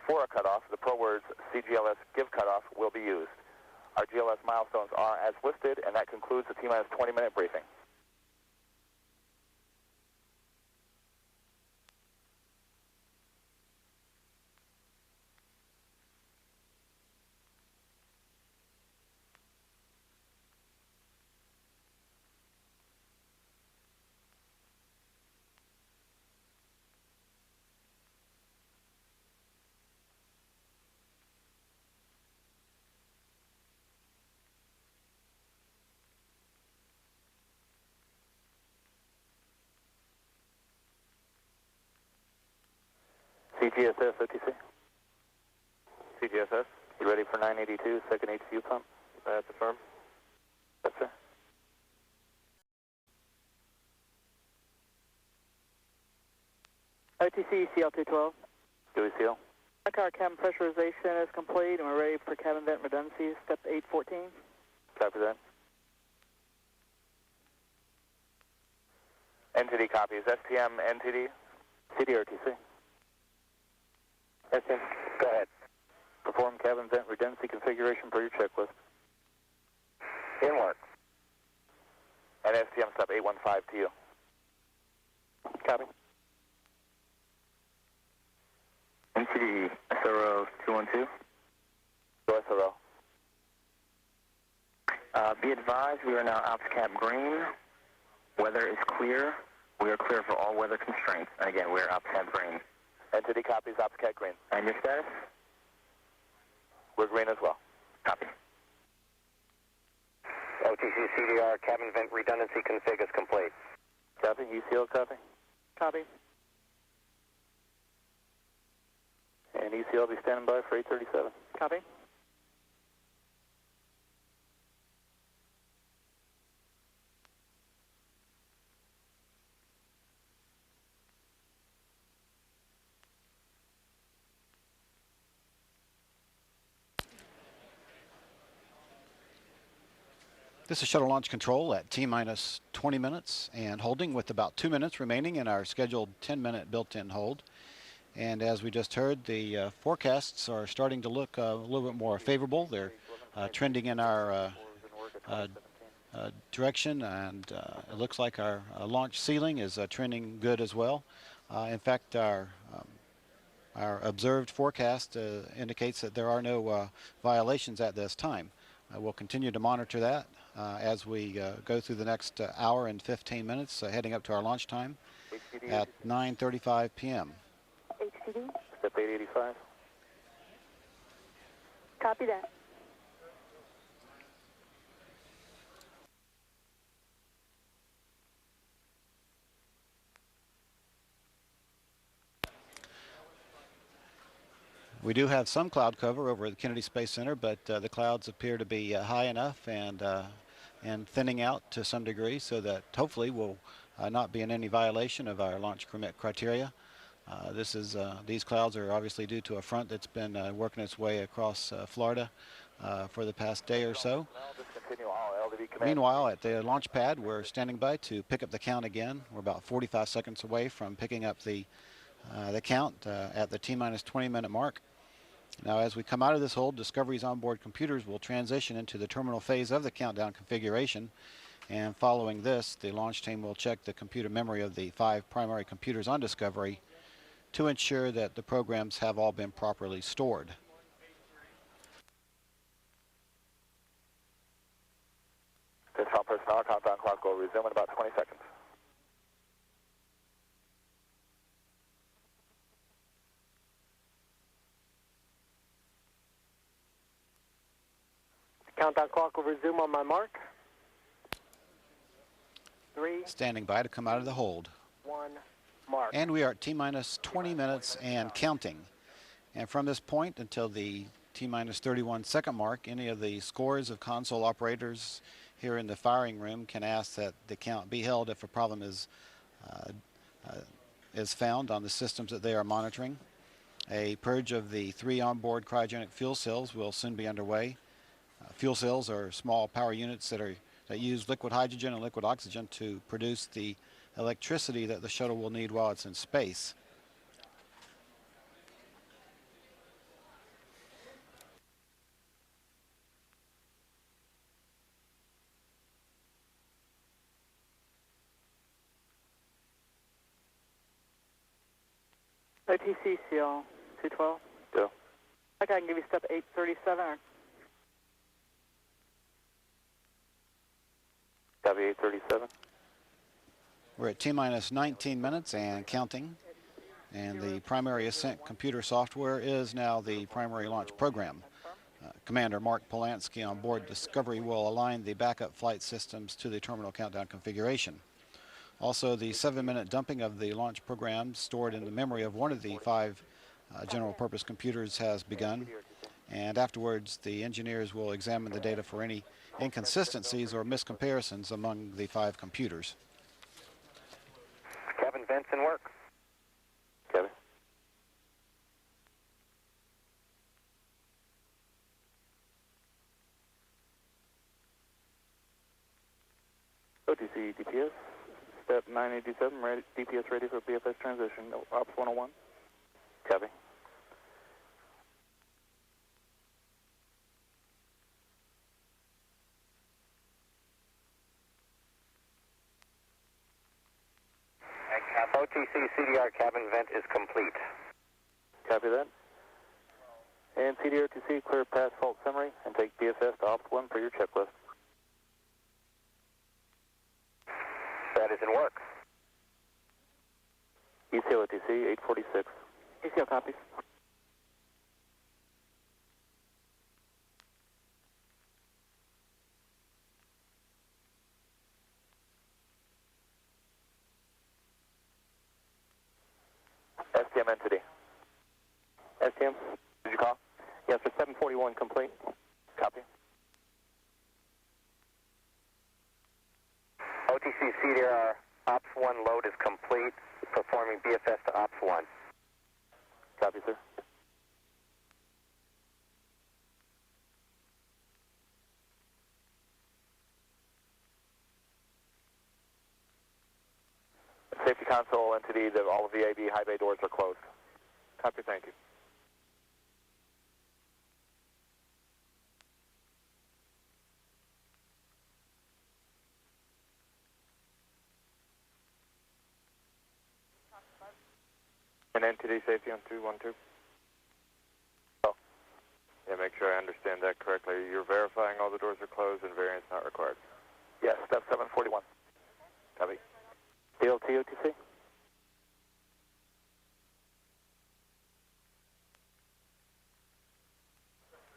For a cutoff, the ProWords CGLS give cutoff will be used. Our GLS milestones are as listed, and that concludes the T-minus 20-minute briefing. CGSS, OTC. CGSS. You ready for 982, second HCU pump? That's affirmed. Yes, sir. OTC CL212. Do we seal? Our cabin pressurization is complete and we're ready for cabin vent redundancy, step 814. Copy that. NTD copies. STM NTD. CDRTC. STM, go ahead. Perform cabin vent redundancy configuration per your checklist. In work. And STM step 815 to you. Copy. NTD, SRO 212. Go SRO. Be advised, we are now ops cap green. Weather is clear. We are clear for all weather constraints. And again, we are ops cap green. NTD copies. Ops cat green. And your status? We're green as well. Copy. OTC CDR cabin vent redundancy config is complete. Copy. ECL copy. Copy. And ECL be standing by for 837. Copy. This is Shuttle Launch Control at T-minus 20 minutes and holding with about 2 minutes remaining in our scheduled 10-minute built-in hold. And as we just heard, the forecasts are starting to look a little bit more favorable. They're trending in our direction, and it looks like our launch ceiling is trending good as well. In fact, our observed forecast indicates that there are no violations at this time. We'll continue to monitor that as we go through the next hour and 15 minutes, heading up to our launch time at 9:35 p.m. HTD. Step 885. Copy that. We do have some cloud cover over at the Kennedy Space Center, but the clouds appear to be high enough and thinning out to some degree, so that hopefully will not be in any violation of our launch permit criteria. These clouds are obviously due to a front that's been working its way across Florida for the past day or so. Meanwhile, at the launch pad, we're standing by to pick up the count again. We're about 45 seconds away from picking up the count at the T-minus 20-minute mark. Now, as we come out of this hold, Discovery's onboard computers will transition into the terminal phase of the countdown configuration. And following this, the launch team will check the computer memory of the 5 primary computers on Discovery to ensure that the programs have all been properly stored. This is personnel. Countdown clock will resume in about 20 seconds. Countdown clock will resume on my mark. 3. Standing by to come out of the hold. 1. Mark. And we are at T-minus 20 minutes and counting. And from this point until the T-minus 31 second mark, any of the scores of console operators here in the firing room can ask that the count be held if a problem is found on the systems that they are monitoring. A purge of the 3 onboard cryogenic fuel cells will soon be underway. Fuel cells are small power units that use liquid hydrogen and liquid oxygen to produce the electricity that the shuttle will need while it's in space. OTC CL 212. Go. Okay, I can give you step 837. Copy 837. We're at T-minus 19 minutes and counting. And the primary ascent computer software is now the primary launch program. Commander Mark Polanski on board Discovery will align the backup flight systems to the terminal countdown configuration. Also, the 7-minute dumping of the launch program stored in the memory of one of the 5 general purpose computers has begun. And afterwards, the engineers will examine the data for any inconsistencies or miscomparisons among the 5 computers. Cabin vents in work. Cabin. OTC DPS, step 987, ready, DPS ready for BFS transition, Ops 101. Copy. OTC CDR cabin vent is complete. Copy that. And CDR to C, clear pass fault summary and take BFS to Ops 1 for your checklist. That is in work. ECO to C, 846. ECO copies. STM entity. STM, did you call? Yes, for 741 complete. Copy. OTC CDR Ops 1 load is complete. Performing BFS to Ops 1. Copy, sir. Safety console entity, all of the VAB high bay doors are closed. Copy, thank you. And entity safety on 212. Oh. Yeah, make sure I understand that correctly. You're verifying all the doors are closed and variance not required. Yes, step 741. Copy. DLT OTC?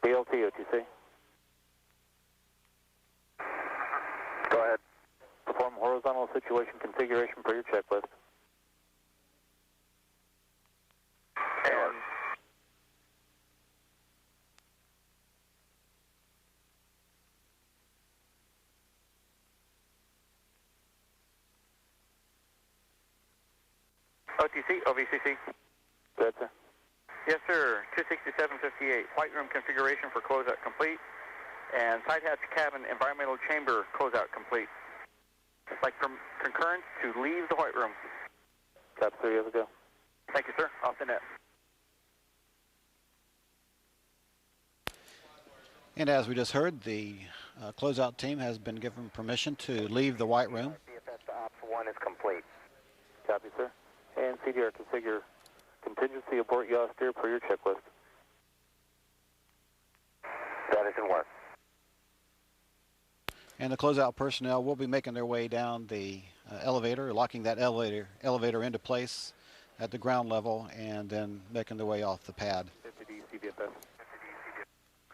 DLT OTC. Go ahead. Perform horizontal situation configuration per your checklist. And OTC, OVCC. Go ahead, sir. Yes, sir. 26758. Flight room configuration for closeout complete. And side hatch cabin environmental chamber closeout complete. Like concurrence to leave the white room. Copy, sir. You have a go. Thank you, sir. Off the net. And as we just heard, the closeout team has been given permission to leave the white room. BFS to Ops 1 is complete. Copy, sir. And CDR configure contingency abort yaw steer per your checklist. That is in work. And the closeout personnel will be making their way down the elevator, locking that elevator into place at the ground level, and then making their way off the pad. 50D CBFS.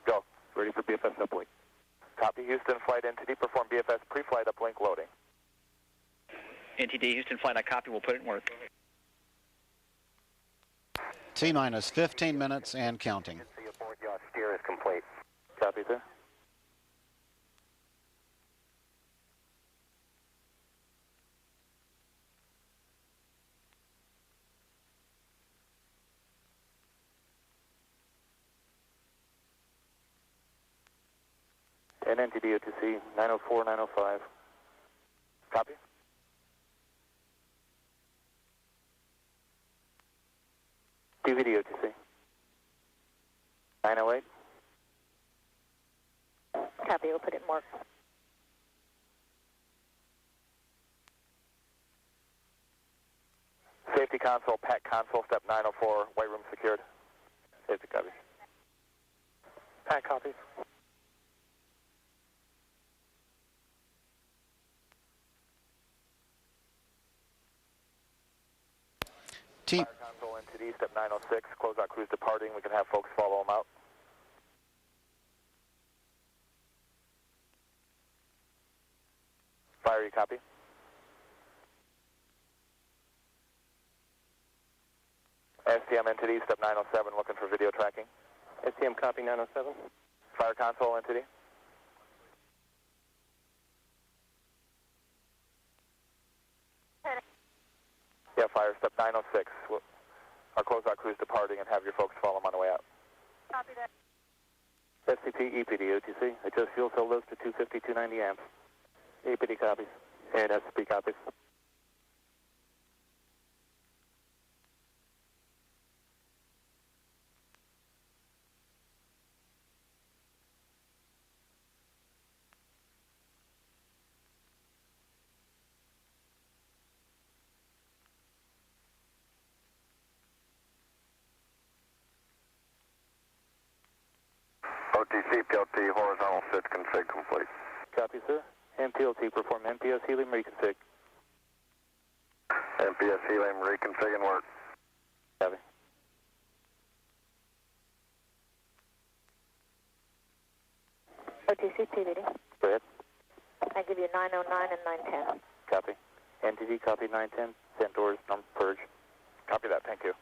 Go. Ready for BFS uplink. Copy. Houston flight entity. Perform BFS pre-flight uplink loading. NTD Houston flight, I copy. We'll put it in work. T-minus 15 minutes and counting. The aboard yaw steer is complete. Copy, sir. And NTD OTC 904, 905. Copy. DVD OTC 908. Copy, we'll put it in mark. Safety console, pack console, step 904, white room secured. Safety copy. Pat copies. Team. Fire console NTD, step 906, close out crews departing. We can have folks follow them out. Fire, you copy? STM NTD, step 907, looking for video tracking. STM copy 907. Fire console NTD. Yeah, fire, step 906. I'll close out crews departing and have your folks follow them on the way out. Copy that. SCP, EPD, OTC. Adjust fuel cell loads to 250, 290 amps. EPD copies. And SCP copies. OTC, PLT, horizontal sit config complete. Copy, sir. MPLT, perform MPS helium reconfig. MPS helium reconfig and work. Copy. OTC, PVD. Go ahead. I give you 909 and 910. Copy. NTD, copy 910. Centaurs, purge. Copy that, thank you.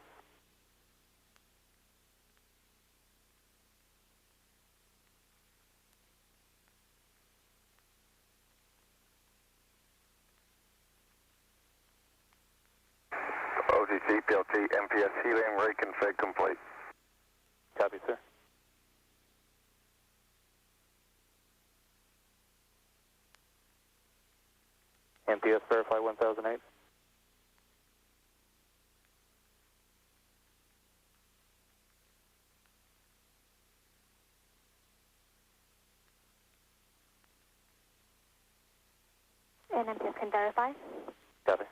OTC, PLT, MPS helium reconfig complete. Copy, sir. MPS verify 1008. And MPS can verify. Copy.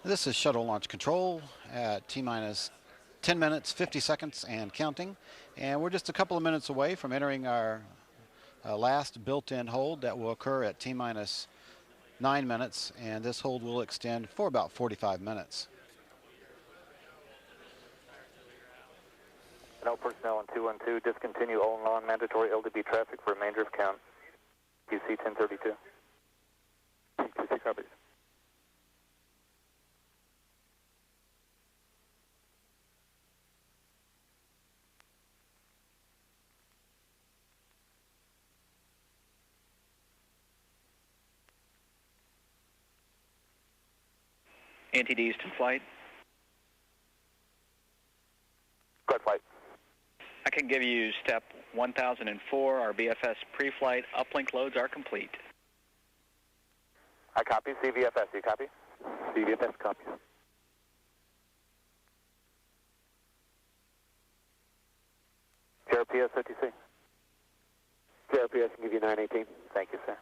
This is Shuttle Launch Control at T-minus 10 minutes, 50 seconds and counting. And we're just a couple of minutes away from entering our last built-in hold that will occur at T-minus 9 minutes. And this hold will extend for about 45 minutes. No personnel on 212. Discontinue all non-mandatory LDB traffic for remainder of count. QC 1032. QC copies. NTDs to flight. Good flight. I can give you step 1004. Our BFS pre-flight uplink loads are complete. I copy. CVFS, you copy? CVFS copy. JRPS, OTC. JRPS can give you 918. Thank you, sir.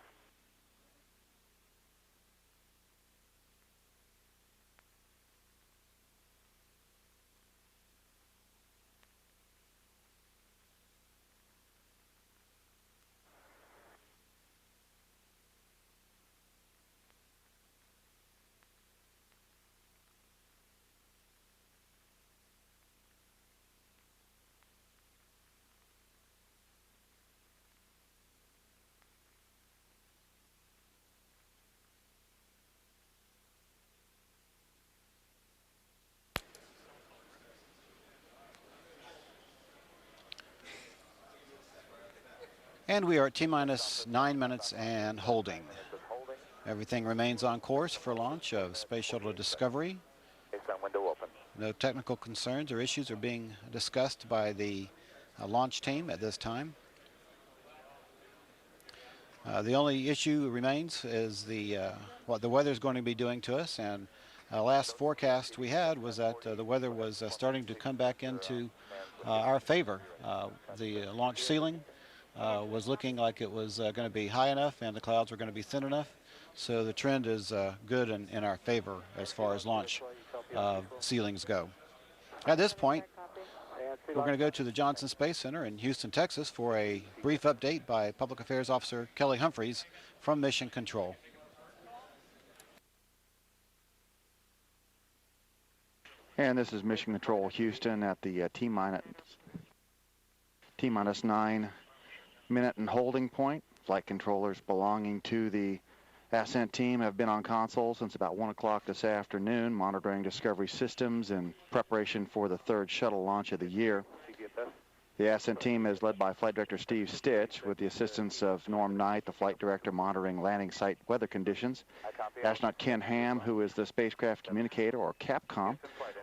And we are at T-minus 9 minutes and holding. Everything remains on course for launch of Space Shuttle Discovery. Window open. No technical concerns or issues are being discussed by the launch team at this time. The only issue remains is what the weather is going to be doing to us. And last forecast we had was that the weather was starting to come back into our favor. The launch ceiling was looking like it was going to be high enough and the clouds were going to be thin enough. So the trend is good in our favor as far as launch ceilings go. At this point, we're going to go to the Johnson Space Center in Houston, Texas for a brief update by Public Affairs Officer Kelly Humphreys from Mission Control. And this is Mission Control Houston at the T-minus 9 minute and holding point. Flight controllers belonging to the ascent team have been on console since about 1 o'clock this afternoon, monitoring Discovery systems in preparation for the third shuttle launch of the year. The ascent team is led by Flight Director Steve Stitch, with the assistance of Norm Knight, the flight director monitoring landing site weather conditions. Astronaut Ken Ham, who is the spacecraft communicator, or CAPCOM,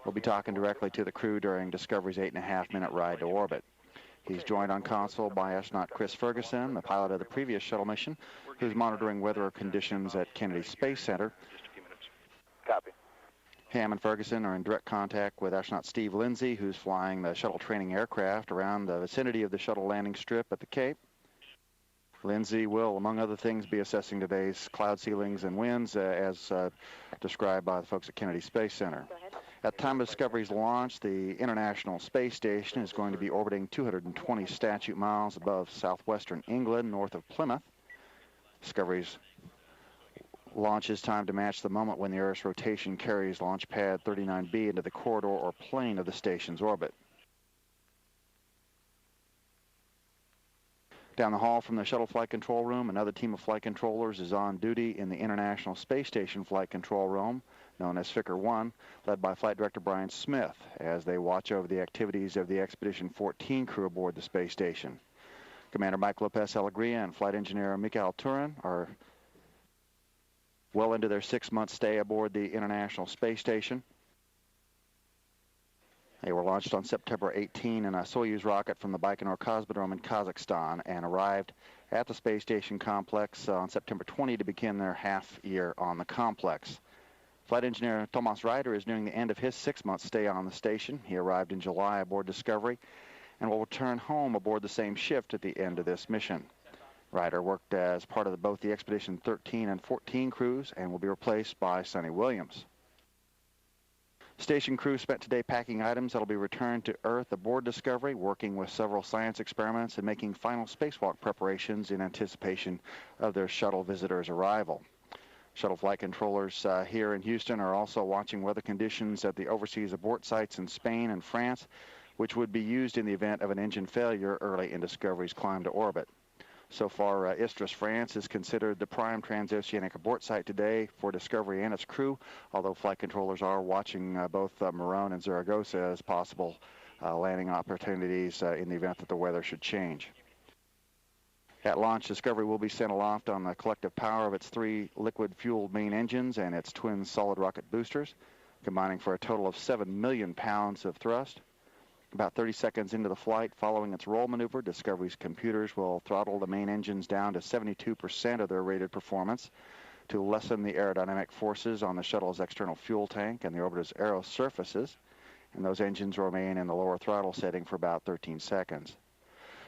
will be talking directly to the crew during Discovery's 8.5-minute ride to orbit. He's joined on console by astronaut Chris Ferguson, the pilot of the previous shuttle mission, who's monitoring weather conditions at Kennedy Space Center. Copy. Ham and Ferguson are in direct contact with astronaut Steve Lindsay, who's flying the shuttle training aircraft around the vicinity of the shuttle landing strip at the Cape. Lindsay will, among other things, be assessing today's cloud ceilings and winds as described by the folks at Kennedy Space Center. At the time of Discovery's launch, the International Space Station is going to be orbiting 220 statute miles above southwestern England, north of Plymouth. Discovery's launch is timed to match the moment when the Earth's rotation carries Launch Pad 39B into the corridor or plane of the station's orbit. Down the hall from the shuttle flight control room, another team of flight controllers is on duty in the International Space Station flight control room, known as Ficker 1, led by Flight Director Brian Smith, as they watch over the activities of the Expedition 14 crew aboard the space station. Commander Mike Lopez Alegria and Flight Engineer Mikhail Turin are well into their 6-month stay aboard the International Space Station. They were launched on September 18 in a Soyuz rocket from the Baikonur Cosmodrome in Kazakhstan and arrived at the space station complex on September 20 to begin their half year on the complex. Flight engineer Tomas Ryder is nearing the end of his 6-month stay on the station. He arrived in July aboard Discovery and will return home aboard the same shift at the end of this mission. Ryder worked as part of both the Expedition 13 and 14 crews and will be replaced by Sonny Williams. Station crew spent today packing items that will be returned to Earth aboard Discovery, working with several science experiments and making final spacewalk preparations in anticipation of their shuttle visitors' arrival. Shuttle flight controllers here in Houston are also watching weather conditions at the overseas abort sites in Spain and France, which would be used in the event of an engine failure early in Discovery's climb to orbit. So far, Istres, France is considered the prime transoceanic abort site today for Discovery and its crew, although flight controllers are watching both Morón and Zaragoza as possible landing opportunities in the event that the weather should change. At launch, Discovery will be sent aloft on the collective power of its 3 liquid-fueled main engines and its twin solid rocket boosters, combining for a total of 7 million pounds of thrust. About 30 seconds into the flight, following its roll maneuver, Discovery's computers will throttle the main engines down to 72% of their rated performance to lessen the aerodynamic forces on the shuttle's external fuel tank and the orbiter's aero surfaces, and those engines will remain in the lower throttle setting for about 13 seconds.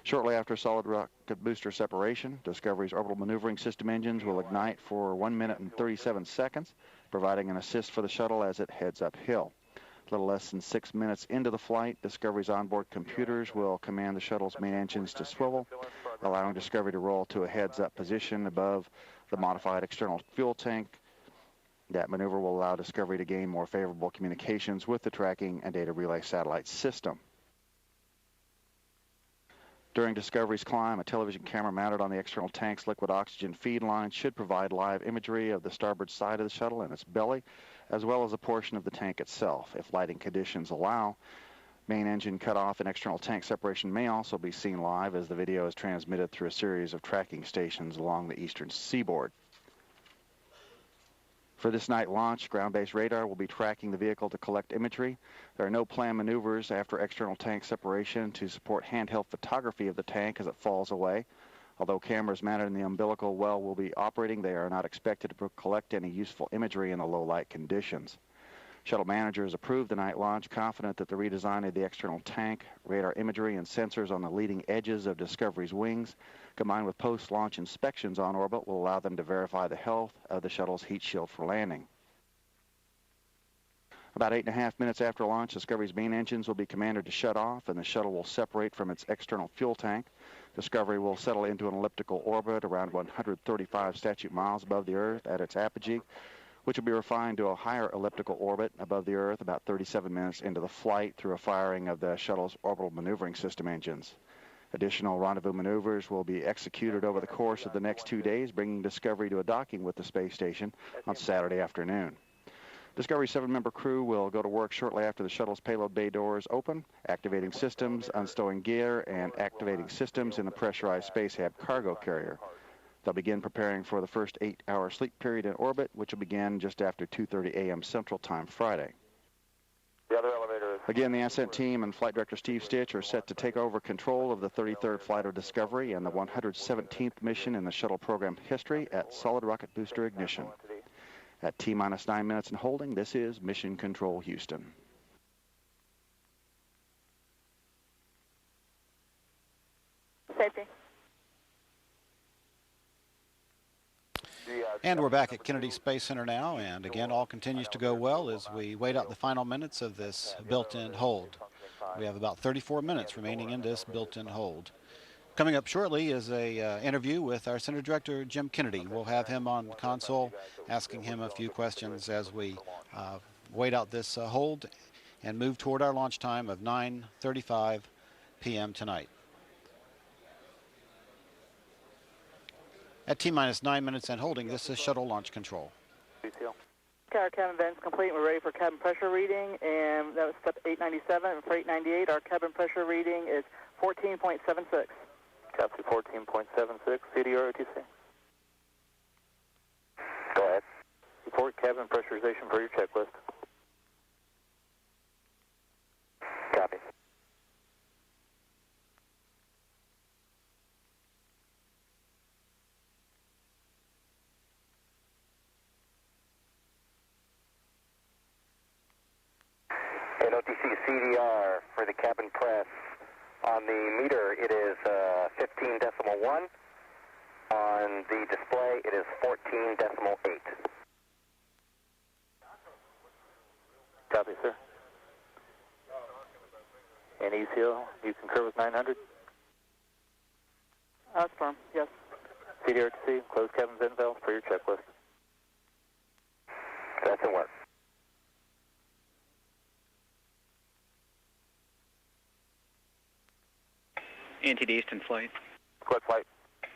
Shortly after solid rocket booster separation, Discovery's orbital maneuvering system engines will ignite for 1 minute and 37 seconds, providing an assist for the shuttle as it heads uphill. A little less than 6 minutes into the flight, Discovery's onboard computers will command the shuttle's main engines to swivel, allowing Discovery to roll to a heads-up position above the modified external fuel tank. That maneuver will allow Discovery to gain more favorable communications with the tracking and data relay satellite system. During Discovery's climb, a television camera mounted on the external tank's liquid oxygen feed line should provide live imagery of the starboard side of the shuttle and its belly, as well as a portion of the tank itself. If lighting conditions allow, main engine cutoff and external tank separation may also be seen live as the video is transmitted through a series of tracking stations along the eastern seaboard. For this night launch, ground-based radar will be tracking the vehicle to collect imagery. There are no planned maneuvers after external tank separation to support handheld photography of the tank as it falls away. Although cameras mounted in the umbilical well will be operating, they are not expected to collect any useful imagery in the low light conditions. Shuttle managers approved the night launch, confident that the redesign of the external tank, radar imagery, and sensors on the leading edges of Discovery's wings, combined with post-launch inspections on orbit, will allow them to verify the health of the shuttle's heat shield for landing. About 8.5 minutes after launch, Discovery's main engines will be commanded to shut off, and the shuttle will separate from its external fuel tank. Discovery will settle into an elliptical orbit around 135 statute miles above the Earth at its apogee, which will be refined to a higher elliptical orbit above the Earth about 37 minutes into the flight through a firing of the shuttle's orbital maneuvering system engines. Additional rendezvous maneuvers will be executed over the course of the next 2 days, bringing Discovery to a docking with the space station on Saturday afternoon. Discovery's 7-member crew will go to work shortly after the shuttle's payload bay doors open, activating systems, unstowing gear, and activating systems in the pressurized Space Hab cargo carrier. They'll begin preparing for the first 8-hour sleep period in orbit, which will begin just after 2:30 a.m. Central Time Friday. The other elevator is... Again, the ascent team and Flight Director Steve Stitch are set to take over control of the 33rd flight of Discovery and the 117th mission in the shuttle program history at solid rocket booster ignition. At T-minus 9 minutes and holding, this is Mission Control Houston. Safety. And we're back at Kennedy Space Center now, and again, all continues to go well as we wait out the final minutes of this built-in hold. We have about 34 minutes remaining in this built-in hold. Coming up shortly is a interview with our Center Director, Jim Kennedy. We'll have him on the console asking him a few questions as we wait out this hold and move toward our launch time of 9:35 p.m. tonight. At T-minus 9 minutes and holding, this is shuttle launch control. Okay, our cabin vent's complete. We're ready for cabin pressure reading, and that was step 897. And for 898, our cabin pressure reading is 14.76. Copy 14.76. CDR OTC. Go ahead. Report cabin pressurization for your checklist. Copy. And OTC CDR for the cabin press. On the meter, it is 15.1. On the display, it is 14.8. Copy, sir. And ECO, you concur with 900? That's firm, yes. CDR-TC, close cabin vent valves for your checklist. That's in work. NTD Easton flight. Squad flight.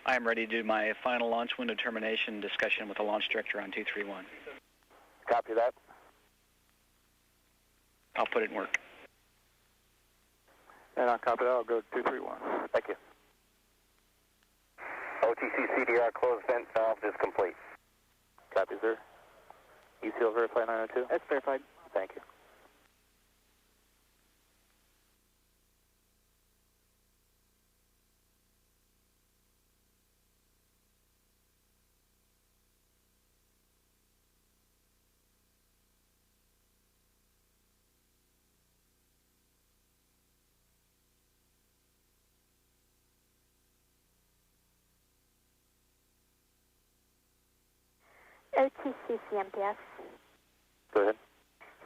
I am ready to do my final launch window termination discussion with the launch director on 231. Copy that. I'll put it in work. And I'll copy that. I'll go to 231. Thank you. OTC CDR closed vent valves is complete. Copy, sir. ECL verify 902? That's verified. Thank you. OTC CMPS. Go ahead.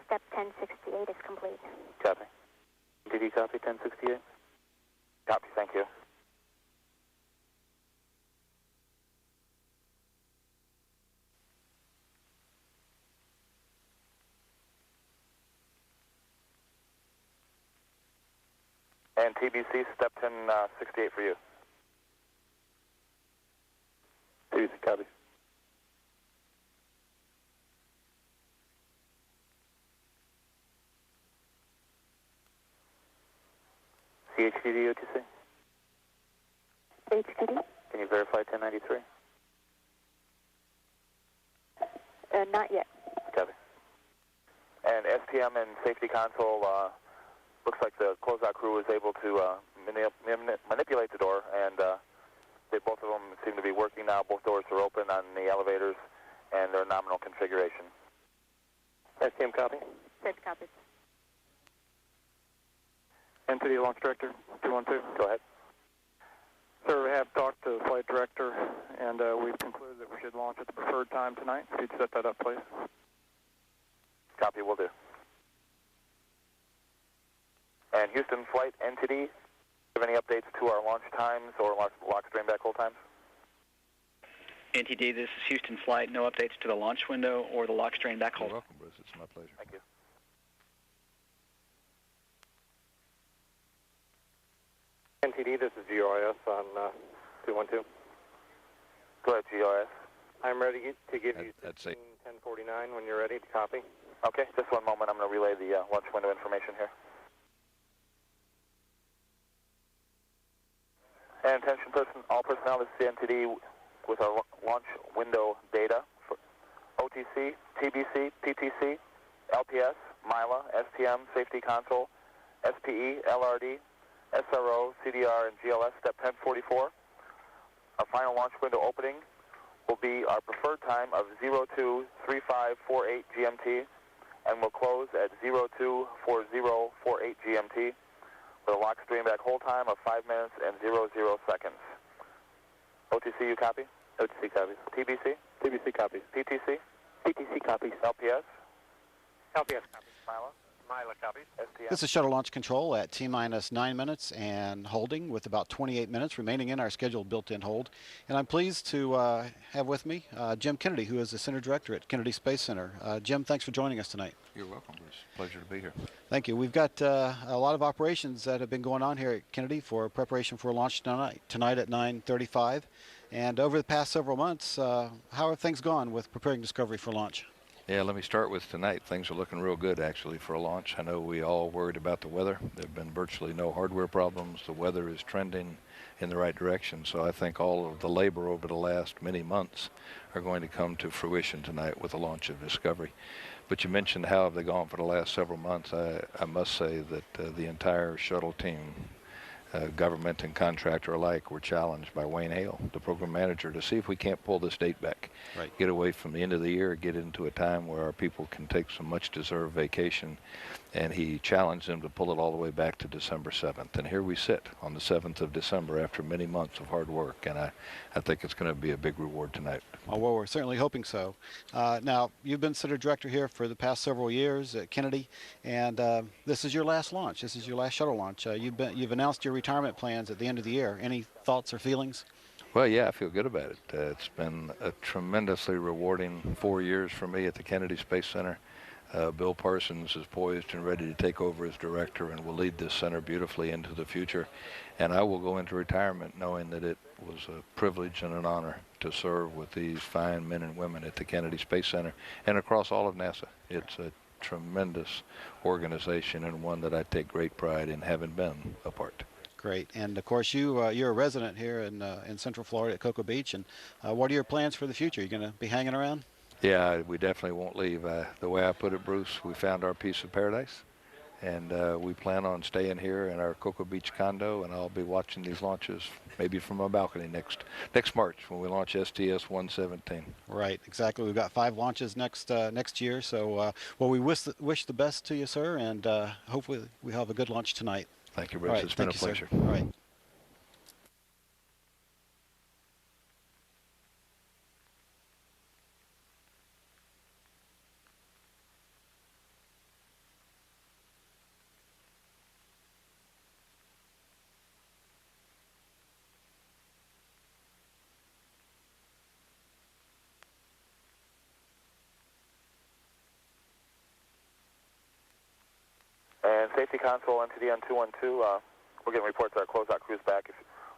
Step 1068 is complete. Copy. Did you copy 1068? Copy, thank you. And TBC, step 1068 for you. TBC, copy. CHDD OTC? HTD? Can you verify 1093? Not yet. Copy. And STM and safety console, looks like the closeout crew was able to manipulate the door, and both of them seem to be working now. Both doors are open on the elevators, and they're nominal configuration. STM copy. Safety copies. Entity Launch Director, 212. Go ahead. Sir, we have talked to the flight director, and we've concluded that we should launch at the preferred time tonight. If you'd set that up, please. Copy, will do. And Houston Flight Entity, have any updates to our launch times or lock stream back hold times? NTD, this is Houston Flight. No updates to the launch window or the lock strain back hold. You're welcome, Bruce. It's my pleasure. Thank you. NTD, this is GRIS on 212. Go ahead, GRS. I'm ready to give you That's it. 1049 when you're ready to copy. Okay, just one moment. I'm going to relay the launch window information here. And attention all personnel, this is NTD with our launch window data for OTC, TBC, PTC, LPS, MILA, STM, Safety Console, SPE, LRD, SRO, CDR, and GLS, step 1044. Our final launch window opening will be our preferred time of 023548 GMT, and will close at 024048 GMT. With a lock stream back hold time of 5 minutes and 00 seconds. OTC, you copy? OTC copies. TBC? TBC copies. PTC? PTC copies. LPS? LPS copies. MILA? MILA copies. STM? This is Shuttle Launch Control at T-minus 9 minutes and holding with about 28 minutes remaining in our scheduled built-in hold. And I'm pleased to have with me Jim Kennedy, who is the Center Director at Kennedy Space Center. Jim, thanks for joining us tonight. You're welcome, Bruce. Pleasure to be here. Thank you. We've got a lot of operations that have been going on here at Kennedy for preparation for launch tonight at 9:35. And over the past several months, how have things gone with preparing Discovery for launch? Yeah, let me start with tonight. Things are looking real good, actually, for a launch. I know we all worried about the weather. There have been virtually no hardware problems. The weather is trending in the right direction. So I think all of the labor over the last many months are going to come to fruition tonight with the launch of Discovery. But you mentioned how have they gone for the last several months. I must say that the entire shuttle team, government and contractor alike, were challenged by Wayne Hale, the program manager, to see if we can't pull this date back. Right. Get away from the end of the year, get into a time where our people can take some much-deserved vacation. And he challenged them to pull it all the way back to December 7th. And here we sit on the 7th of December after many months of hard work. And I think it's going to be a big reward tonight. Well, we're certainly hoping so. Now, you've been Center Director here for the past several years at Kennedy, and this is your last launch. This is your last shuttle launch. You've announced your retirement plans at the end of the year. Any thoughts or feelings? Well, yeah, I feel good about it. It's been a tremendously rewarding 4 years for me at the Kennedy Space Center. Bill Parsons is poised and ready to take over as director and will lead this center beautifully into the future. And I will go into retirement knowing that it was a privilege and an honor to serve with these fine men and women at the Kennedy Space Center and across all of NASA. It's a tremendous organization and one that I take great pride in having been a part. Great. And of course, you're a resident here in Central Florida at Cocoa Beach. And what are your plans for the future? Are you going to be hanging around? Yeah, we definitely won't leave. The way I put it, Bruce, we found our piece of paradise, and we plan on staying here in our Cocoa Beach condo, and I'll be watching these launches maybe from my balcony next March when we launch STS-117. Right, exactly. We've got 5 launches next year. So, well, we wish the best to you, sir, and hopefully we have a good launch tonight. Thank you, Bruce. Right, it's been a pleasure. Sir. All right. Safety console, NTD on 212. We're getting reports our closeout crew's back.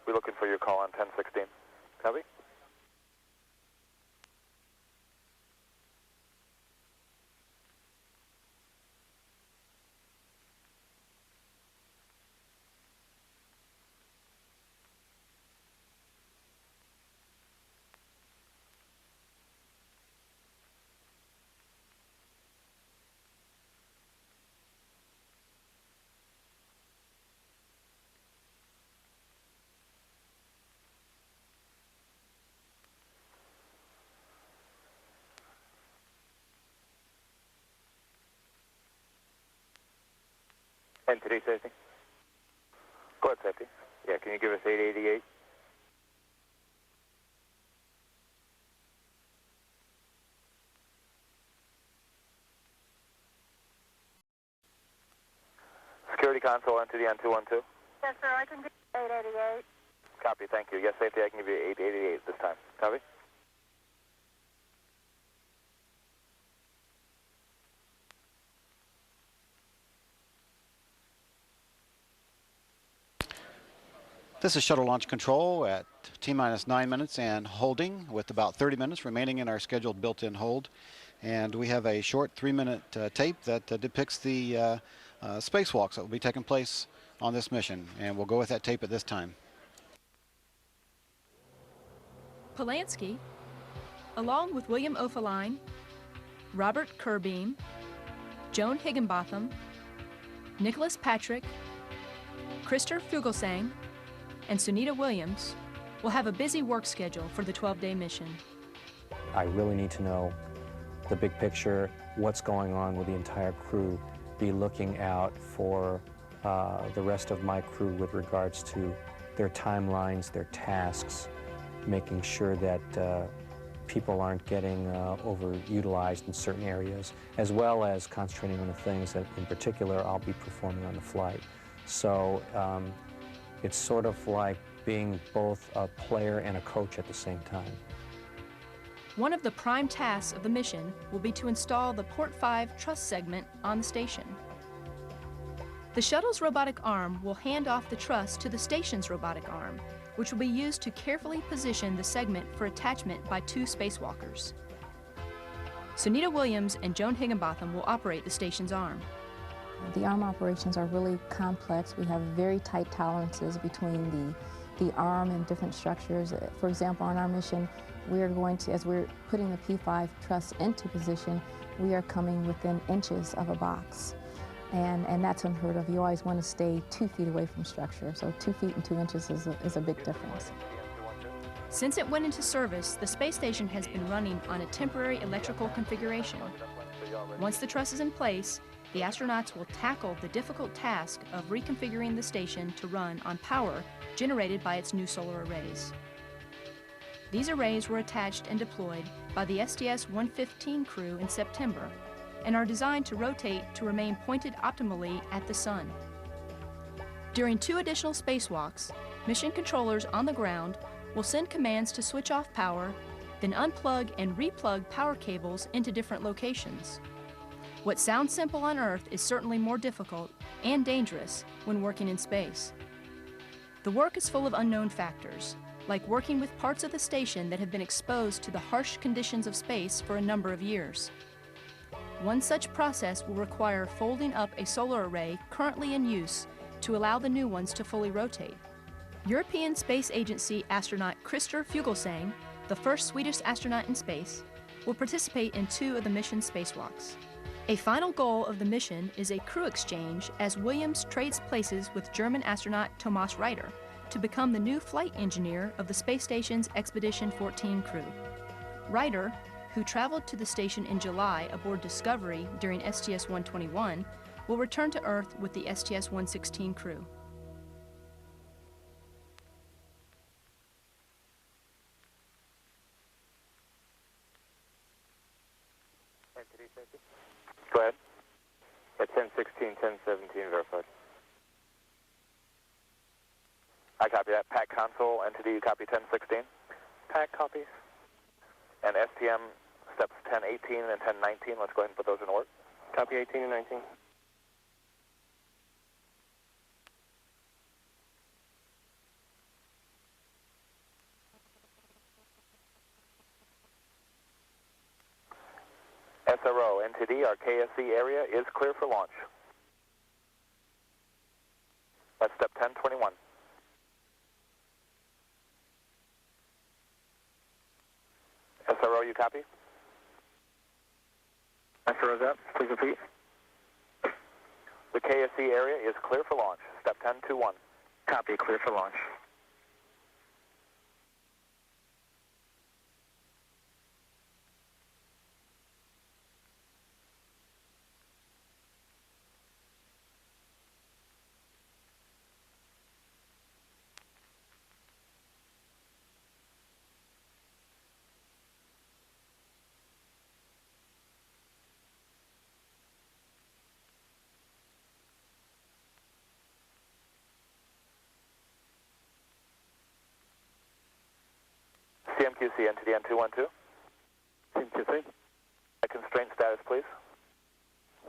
We're looking for your call on 1016. Copy? NTD safety. Go ahead, safety. Yeah, can you give us 888? Security console, NTD on 212. Yes, sir, I can do 888. Copy, thank you. Yes, safety, I can give you 888 this time. Copy? This is Shuttle Launch Control at T-minus 9 minutes and holding with about 30 minutes remaining in our scheduled built-in hold. And we have a short 3-minute tape that depicts the spacewalks that will be taking place on this mission. And we'll go with that tape at this time. Polanski, along with William Oefelein, Robert Kerbeam, Joan Higginbotham, Nicholas Patrick, Christer Fugelsang, and Sunita Williams will have a busy work schedule for the 12-day mission. I really need to know the big picture, what's going on with the entire crew, be looking out for the rest of my crew with regards to their timelines, their tasks, making sure that people aren't getting overutilized in certain areas, as well as concentrating on the things that in particular I'll be performing on the flight. So it's sort of like being both a player and a coach at the same time. One of the prime tasks of the mission will be to install the Port 5 truss segment on the station. The shuttle's robotic arm will hand off the truss to the station's robotic arm, which will be used to carefully position the segment for attachment by 2 spacewalkers. Sunita Williams and Joan Higginbotham will operate the station's arm. The arm operations are really complex. We have very tight tolerances between the arm and different structures. For example, on our mission, we are going to, as we're putting the P5 truss into position, we are coming within inches of a box. And that's unheard of. You always want to stay 2 feet away from structure. So 2 feet and 2 inches is a big difference. Since it went into service, the space station has been running on a temporary electrical configuration. Once the truss is in place, the astronauts will tackle the difficult task of reconfiguring the station to run on power generated by its new solar arrays. These arrays were attached and deployed by the STS-116 crew in September and are designed to rotate to remain pointed optimally at the Sun. During 2 additional spacewalks, mission controllers on the ground will send commands to switch off power, then unplug and replug power cables into different locations. What sounds simple on Earth is certainly more difficult and dangerous when working in space. The work is full of unknown factors, like working with parts of the station that have been exposed to the harsh conditions of space for a number of years. One such process will require folding up a solar array currently in use to allow the new ones to fully rotate. European Space Agency astronaut Christer Fugelsang, the first Swedish astronaut in space, will participate in 2 of the mission's spacewalks. A final goal of the mission is a crew exchange as Williams trades places with German astronaut Thomas Reiter to become the new flight engineer of the space station's Expedition 14 crew. Reiter, who traveled to the station in July aboard Discovery during STS-121, will return to Earth with the STS-116 crew. Go ahead. At 1016, 1017, verified. I copy that. PAC console, entity, you copy 1016? PAC copies. And STM steps 1018 and 1019, let's go ahead and put those in order. Copy 18 and 19. SRO, NTD, our KSC area is clear for launch. That's step 1021. SRO, you copy? SRO's up. Please repeat. The KSC area is clear for launch. Step 1021. Copy. Clear for launch. CMQC, NTD N212. CMQC. Constraint status, please.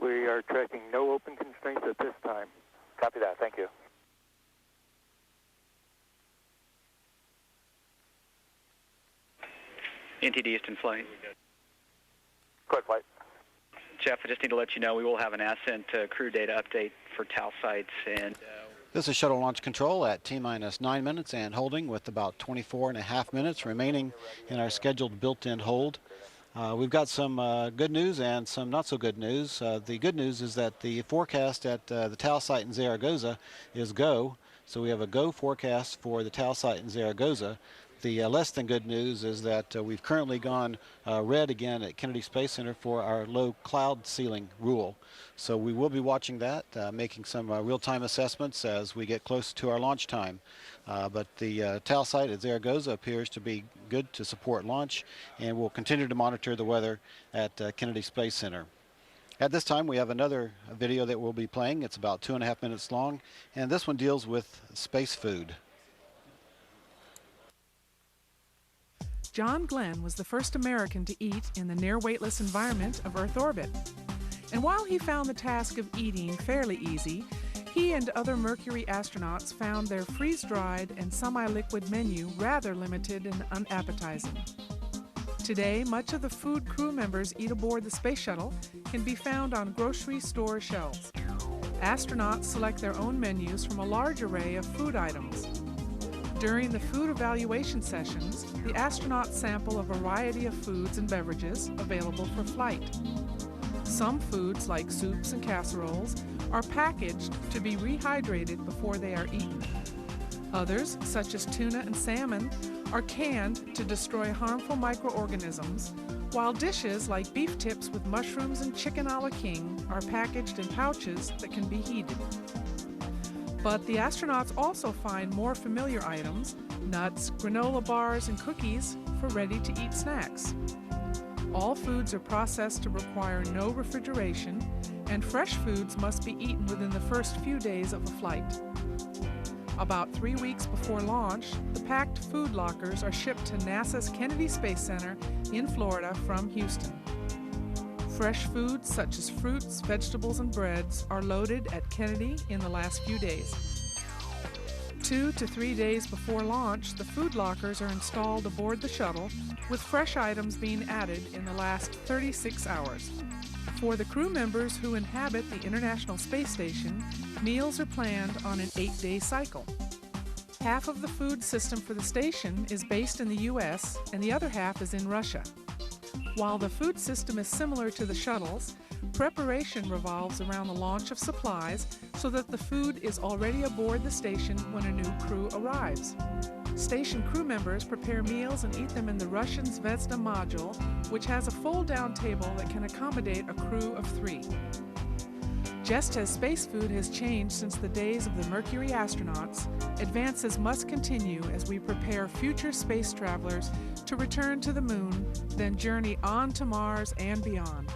We are tracking no open constraints at this time. Copy that. Thank you. NTD Eastern flight. Clear flight. Jeff, I just need to let you know we will have an ascent crew data update for TAL sites. And this is Shuttle Launch Control at T-minus 9 minutes and holding with about 24.5 minutes remaining in our scheduled built-in hold. We've got some good news and some not so good news. The good news is that the forecast at the TAL site in Zaragoza is go. So we have a go forecast for the TAL site in Zaragoza. The less than good news is that we've currently gone red again at Kennedy Space Center for our low cloud ceiling rule. So we will be watching that, making some real-time assessments as we get close to our launch time. But the TAL site at Zaragoza appears to be good to support launch, and we'll continue to monitor the weather at Kennedy Space Center. At this time, we have another video that we'll be playing. It's about 2.5 minutes long, and this one deals with space food. John Glenn was the first American to eat in the near-weightless environment of Earth orbit. And while he found the task of eating fairly easy, he and other Mercury astronauts found their freeze-dried and semi-liquid menu rather limited and unappetizing. Today, much of the food crew members eat aboard the space shuttle can be found on grocery store shelves. Astronauts select their own menus from a large array of food items. During the food evaluation sessions, the astronauts sample a variety of foods and beverages available for flight. Some foods, like soups and casseroles, are packaged to be rehydrated before they are eaten. Others, such as tuna and salmon, are canned to destroy harmful microorganisms, while dishes like beef tips with mushrooms and chicken a la king are packaged in pouches that can be heated. But the astronauts also find more familiar items, nuts, granola bars, and cookies for ready-to-eat snacks. All foods are processed to require no refrigeration, and fresh foods must be eaten within the first few days of a flight. About 3 weeks before launch, the packed food lockers are shipped to NASA's Kennedy Space Center in Florida from Houston. Fresh foods such as fruits, vegetables, and breads are loaded at Kennedy in the last few days. 2 to 3 days before launch, the food lockers are installed aboard the shuttle, with fresh items being added in the last 36 hours. For the crew members who inhabit the International Space Station, meals are planned on an 8-day cycle. Half of the food system for the station is based in the U.S., and the other half is in Russia. While the food system is similar to the shuttle's, preparation revolves around the launch of supplies so that the food is already aboard the station when a new crew arrives. Station crew members prepare meals and eat them in the Russian Zvezda module, which has a fold-down table that can accommodate a crew of 3. Just as space food has changed since the days of the Mercury astronauts, advances must continue as we prepare future space travelers to return to the Moon, then journey on to Mars and beyond.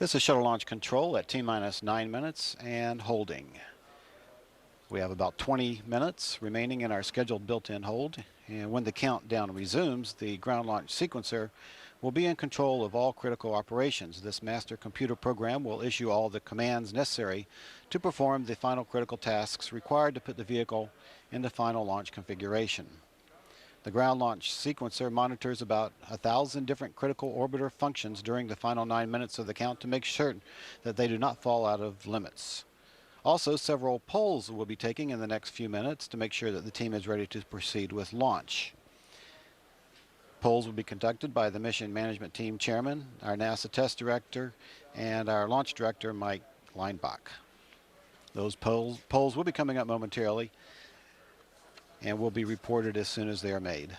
This is shuttle launch control at T-minus 9 minutes and holding. We have about 20 minutes remaining in our scheduled built-in hold, and when the countdown resumes, the ground launch sequencer will be in control of all critical operations. This master computer program will issue all the commands necessary to perform the final critical tasks required to put the vehicle in the final launch configuration. The ground launch sequencer monitors about 1,000 different critical orbiter functions during the final 9 minutes of the count to make sure that they do not fall out of limits. Also, several polls will be taken in the next few minutes to make sure that the team is ready to proceed with launch. Polls will be conducted by the Mission Management Team Chairman, our NASA Test Director, and our Launch Director, Mike Leinbach. Those polls will be coming up momentarily and will be reported as soon as they are made.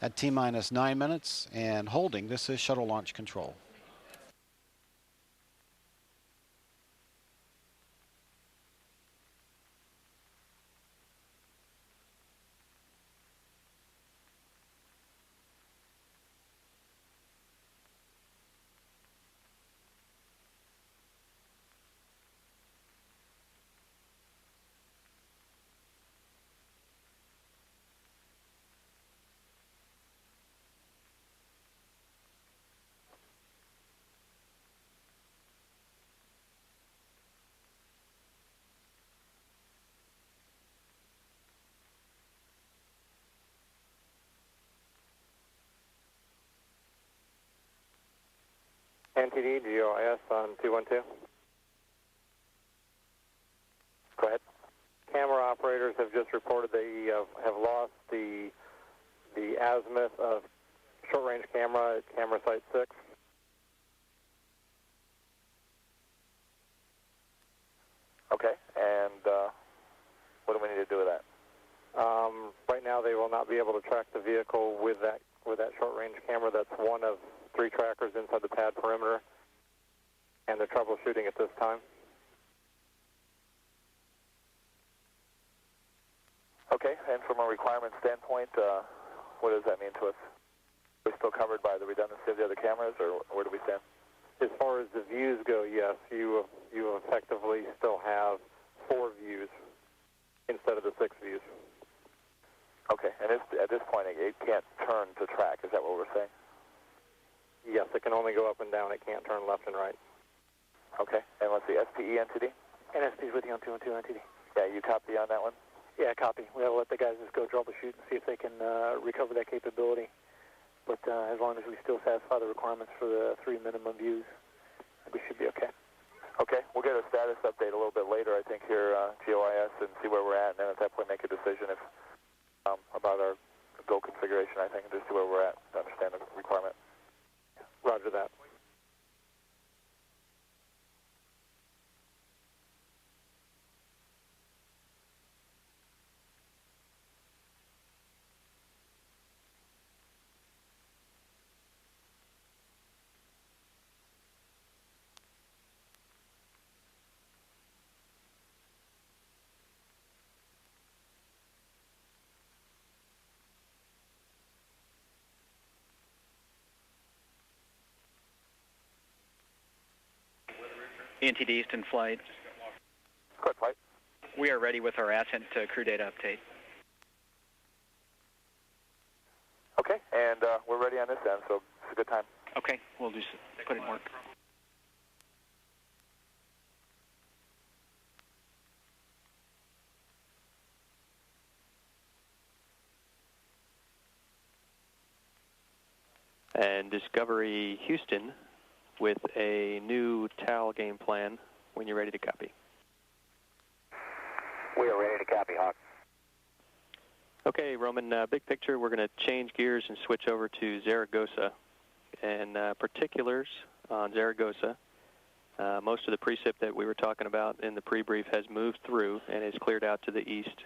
At T-minus 9 minutes and holding, this is shuttle launch control. NTD, GOIS on 212. Go ahead. Camera operators have just reported they have lost the azimuth of short-range camera at camera site 6. Okay, and what do we need to do with that? Right now they will not be able to track the vehicle with that short-range camera. That's one of 3 trackers inside the pad perimeter, and they're troubleshooting at this time. Okay, and from a requirement standpoint, what does that mean to us? Are we still covered by the redundancy of the other cameras, or where do we stand? As far as the views go, yes, you effectively still have 4 views instead of the 6 views. Okay, and at this point it can't turn to track, is that what we're saying? Yes, it can only go up and down. It can't turn left and right. Okay, and let's see, SPE NTD? NSP's with you on 212 NTD. Yeah, you copy on that one? Yeah, copy. We'll let the guys just go troubleshoot and see if they can recover that capability. But as long as we still satisfy the requirements for the 3 minimum views, we should be okay. Okay, we'll get a status update a little bit later, I think, here, GOIS, and see where we're at, and then at that point make a decision if about our go configuration, I think, and just see where we're at to understand the requirement. Roger that. NTD Easton flight. Good flight. We are ready with our ascent crew data update. Okay, and we're ready on this end, so it's a good time. Okay, we'll just put it in work. And Discovery Houston with a new TAL game plan when you're ready to copy. We are ready to copy, Hawk. Okay, Roman, big picture, we're going to change gears and switch over to Zaragoza. And particulars on Zaragoza, most of the precip that we were talking about in the pre-brief has moved through and is cleared out to the east.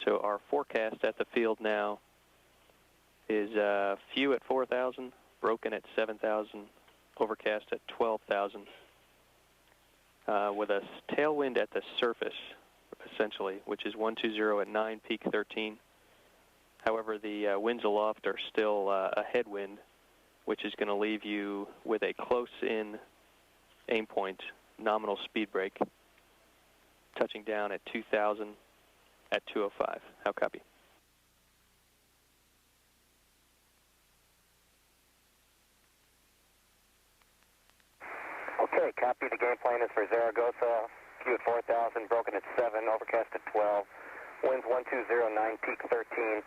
So our forecast at the field now is few at 4,000, broken at 7,000, overcast at 12,000, with a tailwind at the surface, essentially, which is 120 at 9, peak 13. However, the winds aloft are still a headwind, which is going to leave you with a close-in aim point nominal speed brake, touching down at 2,000 at 2:05. How copy? Okay, copy. The game plan is for Zaragoza, Q at 4,000, broken at 7, overcast at 12, winds 1209, peak 13,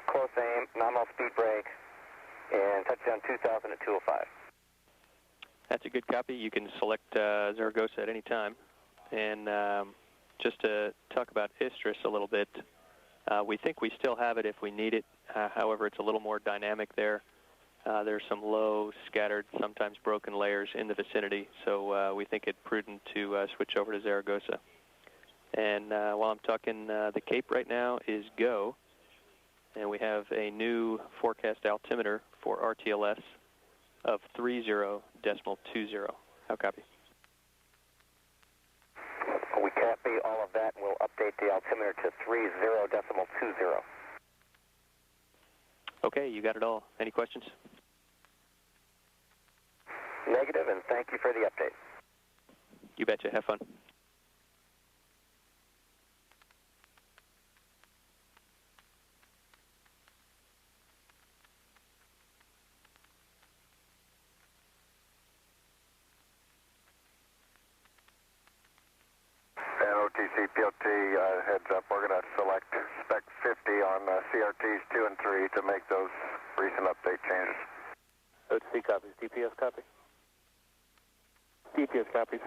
close aim, nominal speed brake, and touchdown 2,000 at 2:05. That's a good copy. You can select Zaragoza at any time. And just to talk about Istris a little bit, we think we still have it if we need it. However, it's a little more dynamic there. There's some low, scattered, sometimes broken layers in the vicinity, so we think it prudent to switch over to Zaragoza. And while I'm talking, the Cape right now is go, and we have a new forecast altimeter for RTLS of 30.20. How copy? We copy all of that, and we'll update the altimeter to 30.20. Okay, you got it all. Any questions? Negative, and thank you for the update. You betcha. Have fun. OTC PLT, heads up, we're going to select spec 50 on CRTs 2 and 3 to make those recent update changes. OTC copies. DPS copy? DPS copies.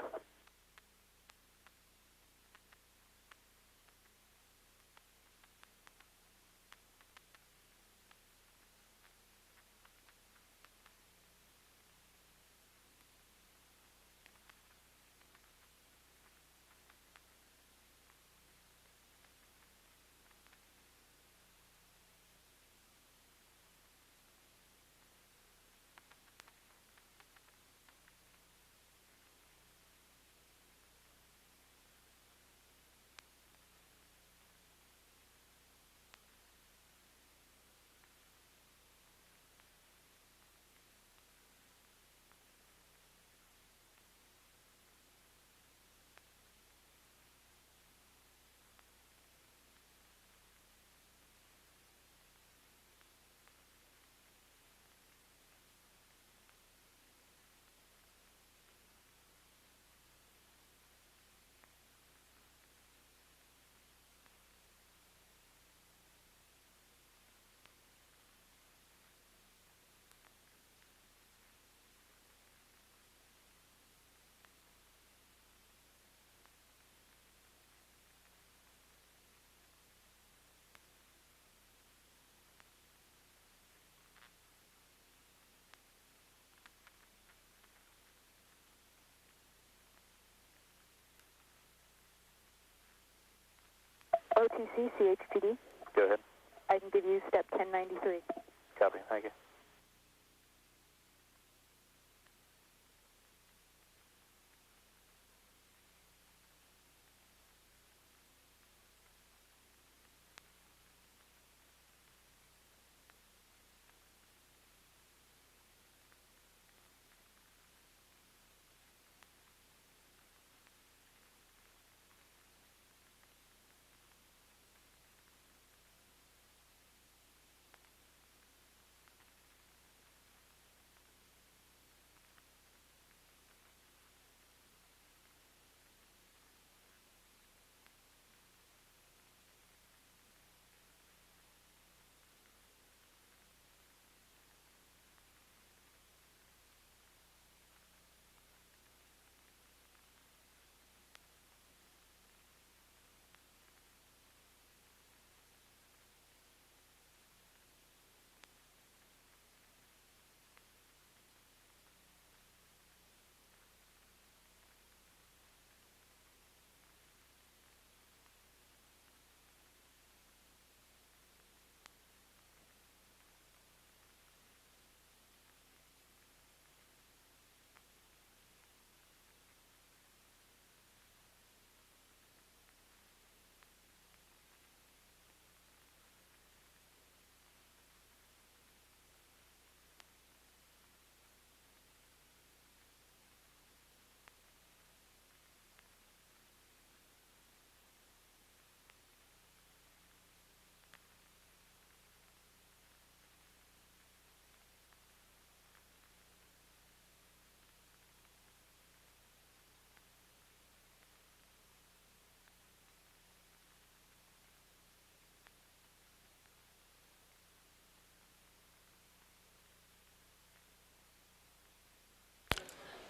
OTC, CHTD. Go ahead. I can give you step 1093. Copy. Thank you.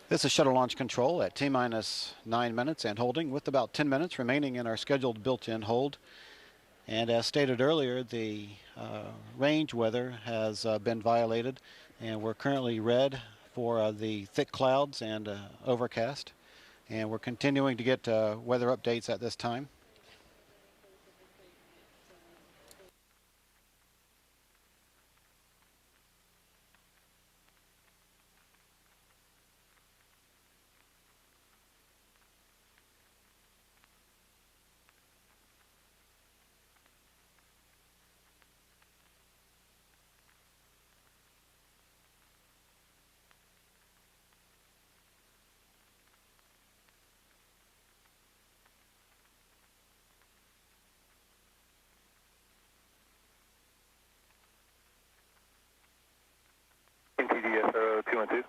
This is shuttle launch control at T-minus 9 minutes and holding, with about 10 minutes remaining in our scheduled built-in hold. And as stated earlier, the range weather has been violated, and we're currently red for the thick clouds and overcast. And we're continuing to get weather updates at this time. NTD 212.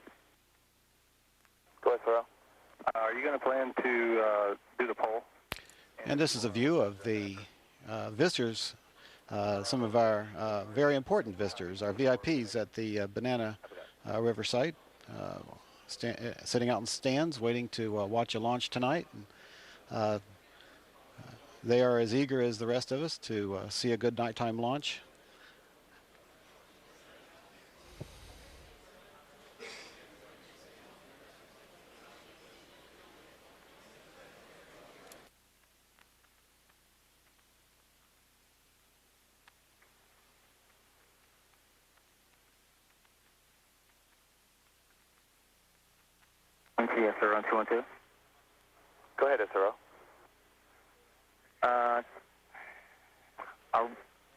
Go ahead, Sorrel. Are you going to plan to do the poll? And this is a view of the visitors, some of our very important visitors, our VIPs at the Banana River site, sitting out in stands waiting to watch a launch tonight. And, they are as eager as the rest of us to see a good nighttime launch. NTD SRO 212. Go ahead, SRO.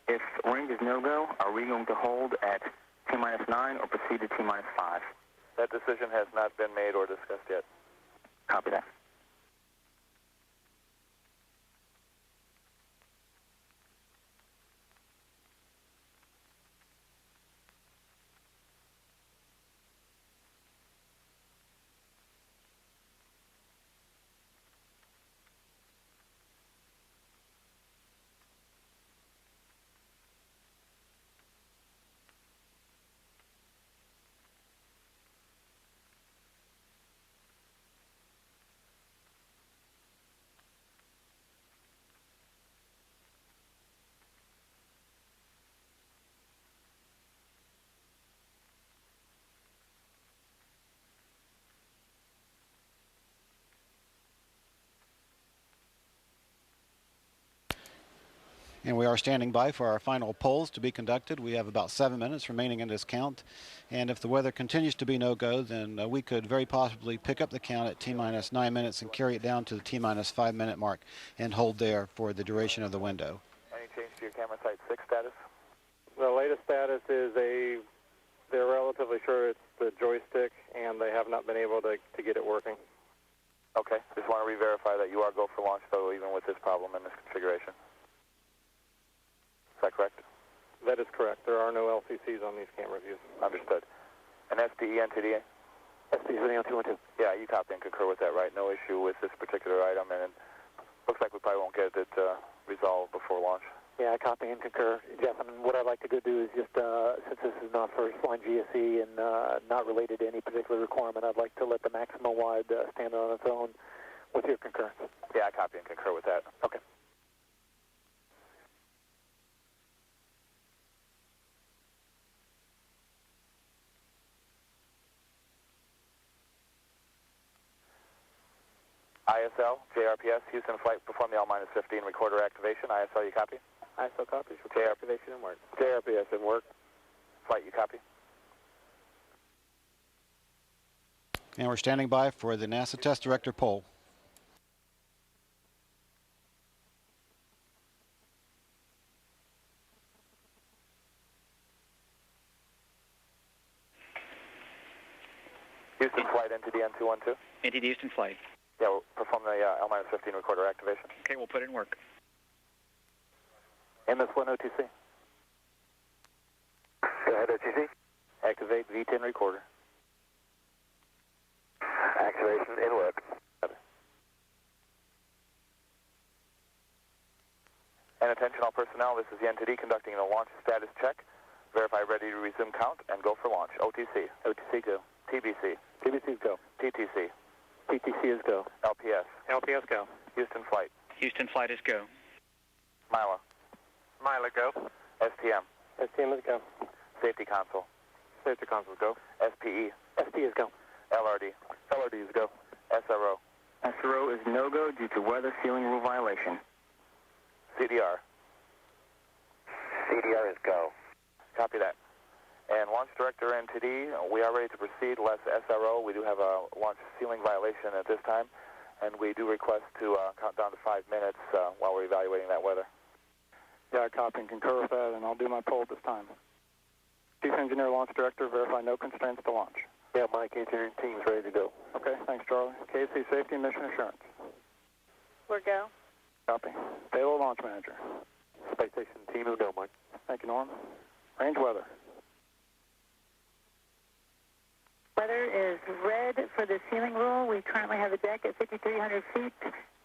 If range is no-go, are we going to hold at T-minus 9 or proceed to T-minus 5? That decision has not been made or discussed yet. Copy that. And we are standing by for our final polls to be conducted. We have about 7 minutes remaining in this count. And if the weather continues to be no-go, then we could very possibly pick up the count at T-minus 9 minutes and carry it down to the T-minus 5 minute mark and hold there for the duration of the window. Any change to your camera site 6 status? The latest status is they're relatively sure it's the joystick, and they have not been able to get it working. Okay. Just want to re-verify that you are go for launch, though, even with this problem in this configuration. Is that correct? That is correct. There are no LCCs on these camera views. Understood. And SDE, NTD? SDE 212. Yeah, you copy and concur with that, right? No issue with this particular item, and it looks like we probably won't get it resolved before launch. Yeah, I copy and concur, Jeff. And what I'd like to go do is just, since this is not first-line GSE and not related to any particular requirement, I'd like to let the maximum wide stand on its own with your concurrence. Yeah, I copy and concur with that. Okay. ISL, JRPS, Houston flight, perform the L-15 recorder activation. ISL, you copy? ISL copies. Activation and work. JRPS in work. Flight, you copy? And we're standing by for the NASA Test Director poll. Houston flight, NTD N212. NTD Houston flight. Yeah, we'll perform the L-15 recorder activation. Okay, we'll put it in work. MS-102C. Go ahead, OTC. Activate V10 recorder. Activation in work. And attention all personnel, this is the NTD conducting a launch status check. Verify ready to resume count and go for launch. OTC. OTC go. TBC. TBC's go. TTC. TTC is go. LPS. LPS go. Houston flight. Houston flight is go. Mila. Mila go. STM. STM is go. Safety console. Safety console go. SPE. ST is go. LRD. LRD is go. SRO. SRO is no-go due to weather ceiling rule violation. CDR. CDR is go. Copy that. And launch director NTD, we are ready to proceed. Less SRO. We do have a launch ceiling violation at this time, and we do request to count down to 5 minutes while we're evaluating that weather. Yeah, I copy and concur with that, and I'll do my poll this time. Chief Engineer, Launch Director, verify no constraints to launch. Yeah, Mike, engineering team's ready to go. Okay, thanks, Charlie. KC Safety and Mission Assurance. We're go. Copy. Payload Launch Manager. Space Station team is go, Mike. Thank you, Norm. Range weather. Weather is red for the ceiling rule. We currently have a deck at 5,300 feet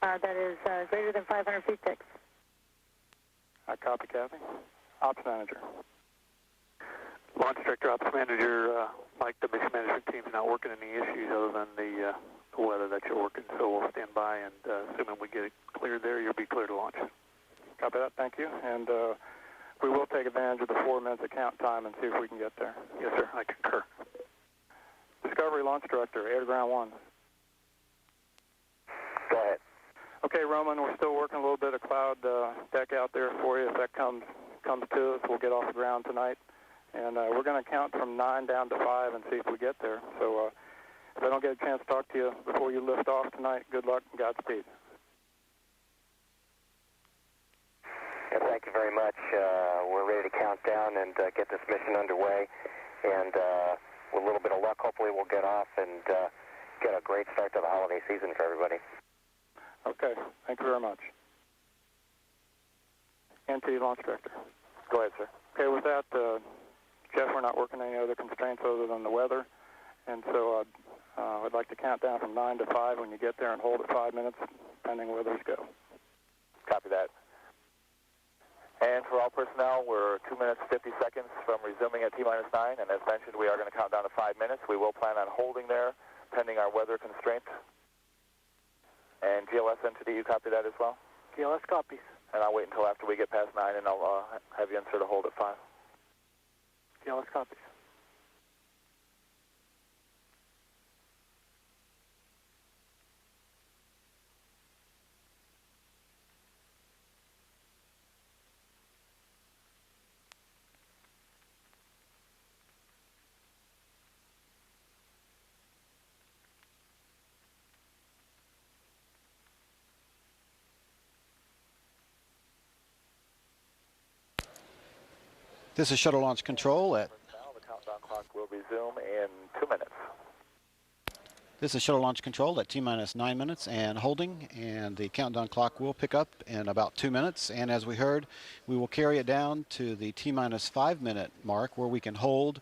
that is greater than 500 feet thick. I copy, Kathy. Ops Manager. Launch Director, Ops Manager, Mike, the mission management team is not working any issues other than the weather that you're working, so we'll stand by, and assuming we get it cleared there, you'll be clear to launch. Copy that, thank you. And we will take advantage of the 4 minutes of count time and see if we can get there. Yes, sir, I concur. Discovery Launch Director, air to ground 1. Go ahead. Okay, Roman, we're still working a little bit of cloud deck out there for you. If that comes to us, we'll get off the ground tonight. And we're going to count from 9 down to 5 and see if we get there. So if I don't get a chance to talk to you before you lift off tonight, good luck and Godspeed. Yeah, thank you very much. We're ready to count down and get this mission underway. And with a little bit of luck, hopefully we'll get off and get a great start to the holiday season for everybody. Okay, thank you very much. NT Launch Director. Go ahead, sir. Okay, with that, Jeff, we're not working any other constraints other than the weather. And so I'd like to count down from 9 to 5 when you get there and hold it 5 minutes, depending where those go. Copy that. And for all personnel, we're 2 minutes, 50 seconds from resuming at T-minus 9. And as mentioned, we are going to count down to 5 minutes. We will plan on holding there pending our weather constraints. And GLS NTD, you copy that as well? GLS copies. And I'll wait until after we get past 9, and I'll have you insert a hold at 5. GLS copies. This is Shuttle Launch Control at... The countdown clock will resume in 2 minutes. This is Shuttle Launch Control at T-minus 9 minutes and holding, and the countdown clock will pick up in about 2 minutes. And as we heard, we will carry it down to the T-minus 5 minute mark where we can hold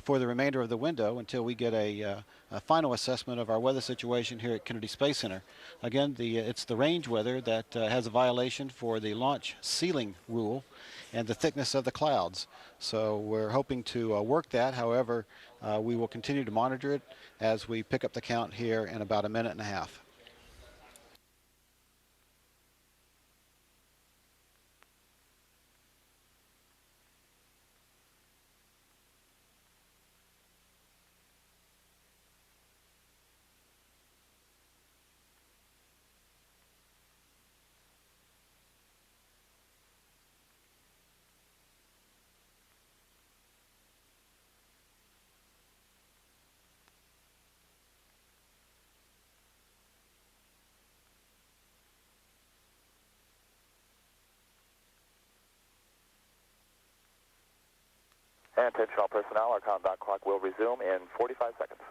for the remainder of the window until we get a final assessment of our weather situation here at Kennedy Space Center. Again, it's the range weather that has a violation for the launch ceiling rule and the thickness of the clouds. So we're hoping to work that. However, we will continue to monitor it as we pick up the count here in about a minute and a half. And attention all personnel, our countdown clock will resume in 45 seconds.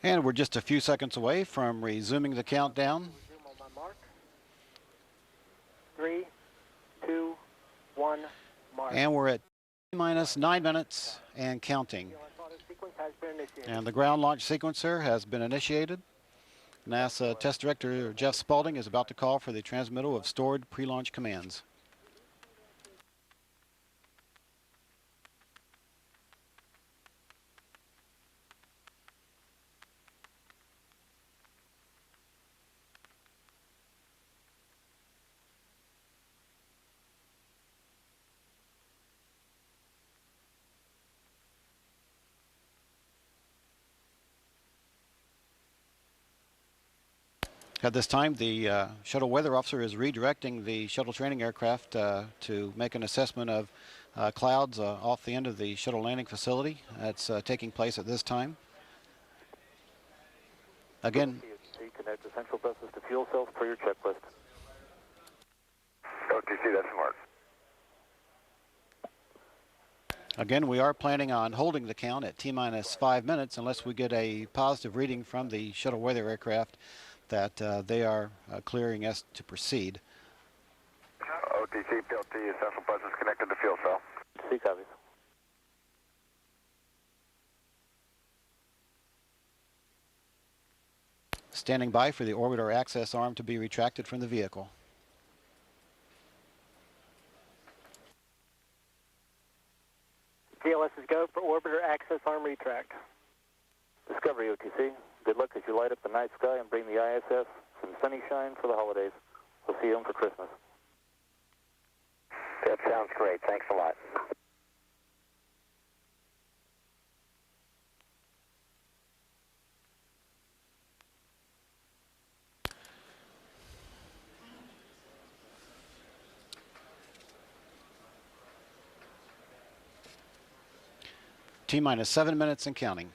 And we're just a few seconds away from resuming the countdown. Resume on my mark. 3, 2, 1, mark. And we're at T-minus 9 minutes and counting. Sequence has been initiated. And the ground launch sequencer has been initiated. NASA Test Director Jeff Spaulding is about to call for the transmittal of stored pre-launch commands. At this time, the shuttle weather officer is redirecting the shuttle training aircraft to make an assessment of clouds off the end of the shuttle landing facility. That's taking place at this time. Again, connect essential buses to fuel cells per your checklist. OTC, that's marked. Again, we are planning on holding the count at T-minus 5 minutes unless we get a positive reading from the shuttle weather aircraft that they are clearing us to proceed. OTC, PLT, essential buses connected to fuel cell. C copies. Standing by for the orbiter access arm to be retracted from the vehicle. GLS is go for orbiter access arm retract. Discovery OTC, good luck as you light up the night sky and bring the ISS some sunny shine for the holidays. We'll see you home for Christmas. That sounds great. Thanks a lot. T-minus 7 minutes and counting.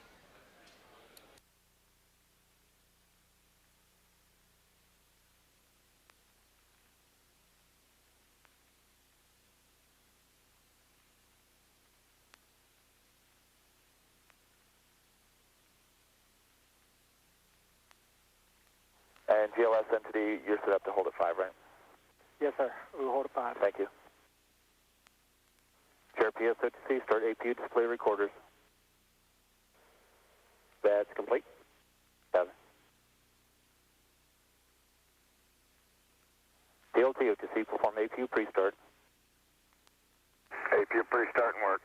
And GLS entity, you're set up to hold at 5, right? Yes, sir. We will hold at 5. Thank you. Chair PSOTC, start APU display recorders. That's complete. Got it. DLT OTC, perform APU pre-start. APU pre-start and work.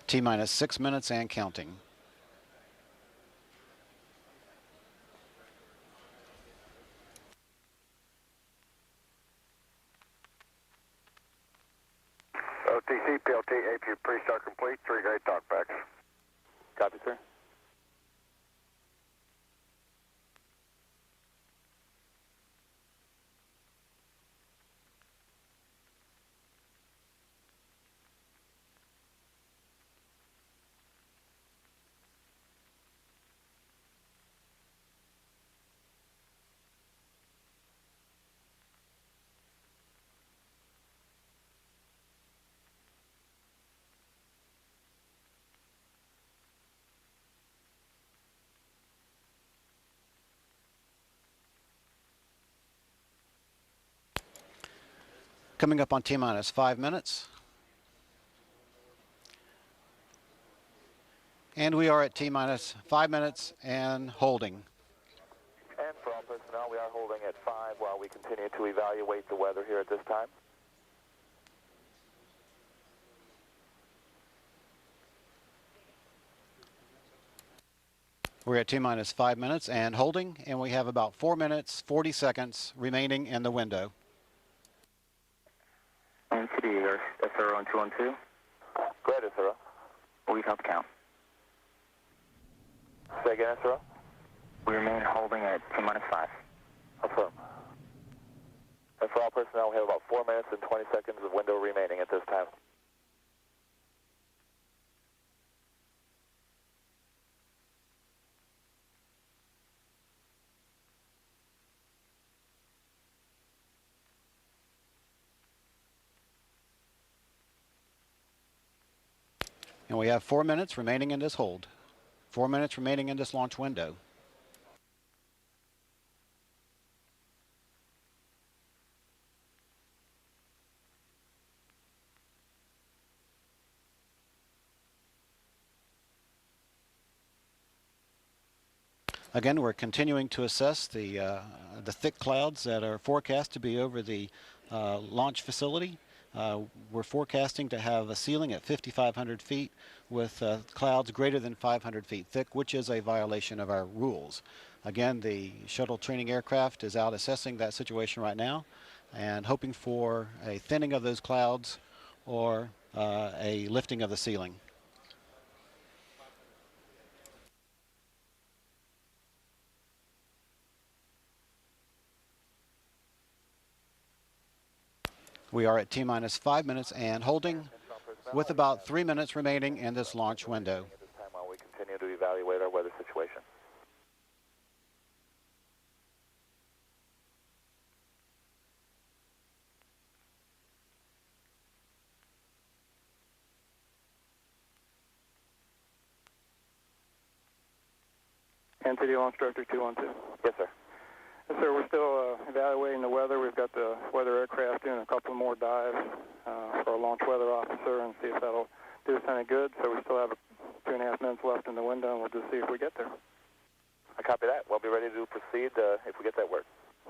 T-minus 6 minutes and counting. OTC, PLT, APU pre-start complete, 3 great talkbacks. Copy, sir. Coming up on T-minus 5 minutes. And we are at T-minus 5 minutes and holding. And for all personnel, we are holding at 5 while we continue to evaluate the weather here at this time. We're at T-minus 5 minutes and holding, and we have about 4 minutes, 40 seconds remaining in the window. NCD, SRO on 212. Go ahead, SRO. We count the count. Say again, SRO. We remain holding at T-minus 5. Affirm. And for all personnel, we have about 4 minutes and 20 seconds of window remaining at this time. And we have 4 minutes remaining in this hold. 4 minutes remaining in this launch window. Again, we're continuing to assess the thick clouds that are forecast to be over the launch facility. We're forecasting to have a ceiling at 5,500 feet with clouds greater than 500 feet thick, which is a violation of our rules. Again, the shuttle training aircraft is out assessing that situation right now and hoping for a thinning of those clouds or a lifting of the ceiling. We are at T-minus 5 minutes and holding with about 3 minutes remaining in this launch window. At this time while we continue to evaluate our weather situation. NTD Launch Director 212. Yes, sir. Yes, sir. We're still evaluating the weather. We've got the weather aircraft doing a couple more dives for our launch weather officer and see if that'll do us any good. So we still have 2.5 minutes left in the window, and we'll just see if we get there. I copy that. We'll be ready to proceed if we get that word.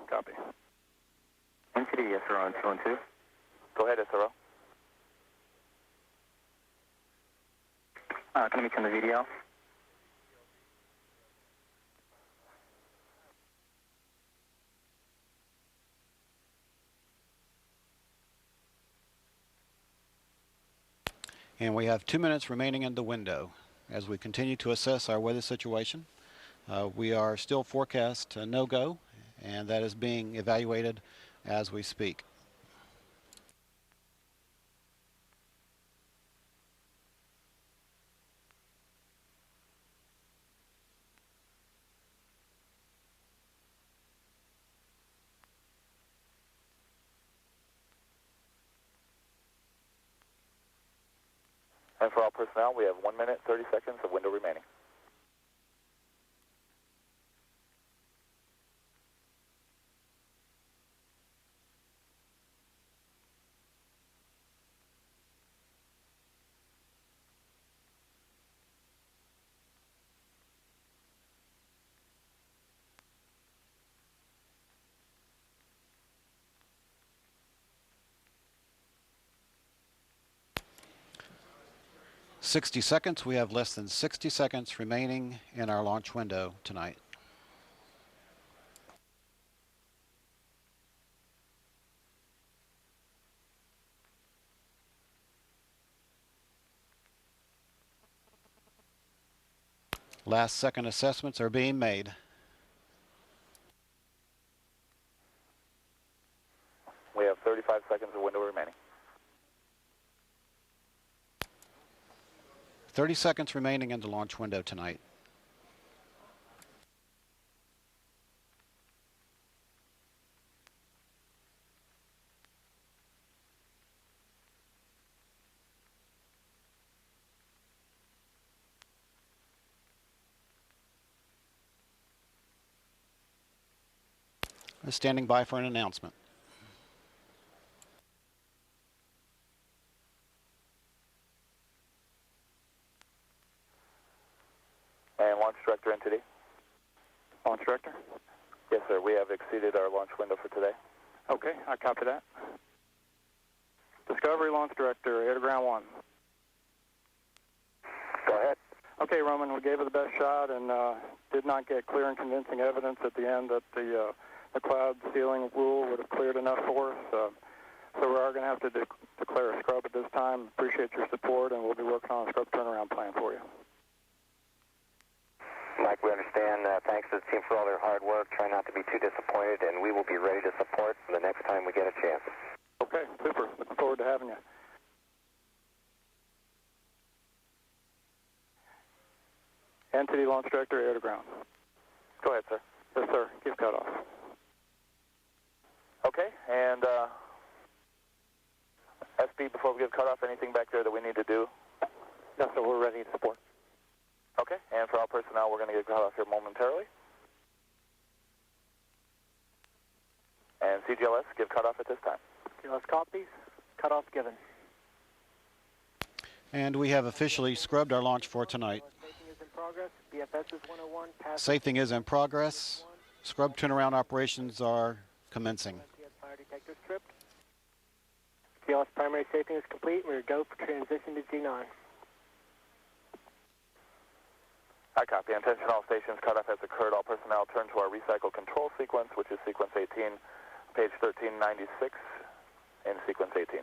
Copy. NTD, yes, sir, on 212. Go ahead, SRO. Can we turn the VDL? And we have 2 minutes remaining in the window as we continue to assess our weather situation. We are still forecast no-go, and that is being evaluated as we speak. And for all personnel, we have 1 minute, 30 seconds of window remaining. "60 seconds. We have less than 60 seconds remaining in our launch window tonight. Last second assessments are being made. We have 35 seconds of window remaining. 30 seconds remaining in the launch window tonight. I'm standing by for an announcement. And Launch Director NTD. Launch Director? Yes, sir. We have exceeded our launch window for today. Okay, I copy that. Discovery Launch Director, air to ground 1. Go ahead. Okay, Roman, we gave it the best shot and did not get clear and convincing evidence at the end that the cloud ceiling rule would have cleared enough for us. So we are going to have to declare a scrub at this time. Appreciate your support, and we'll be working on a scrub turnaround plan for you. Mike, we understand. Thanks to the team for all their hard work. Try not to be too disappointed, and we will be ready to support the next time we get a chance. Okay, super. Looking forward to having you. NTD Launch Director, air to ground. Go ahead, sir. Yes, sir. Give cutoff. Okay, and SB, before we give cutoff, anything back there that we need to do? No, sir, we're ready to support. Okay, and for all personnel, we're going to get cut off here momentarily. And CGLS, give cutoff at this time. CGLS copies. Cutoff given. And we have officially scrubbed our launch for tonight. Safing is in progress. BFS is 101. Safing is in progress. Scrub turnaround operations are commencing. Fire detector stripped. CGLS primary safing is complete. We're go for transition to G9. I copy. Attention all stations, cutoff has occurred. All personnel turn to our recycle control sequence, which is sequence 18, page 1396, in sequence 18.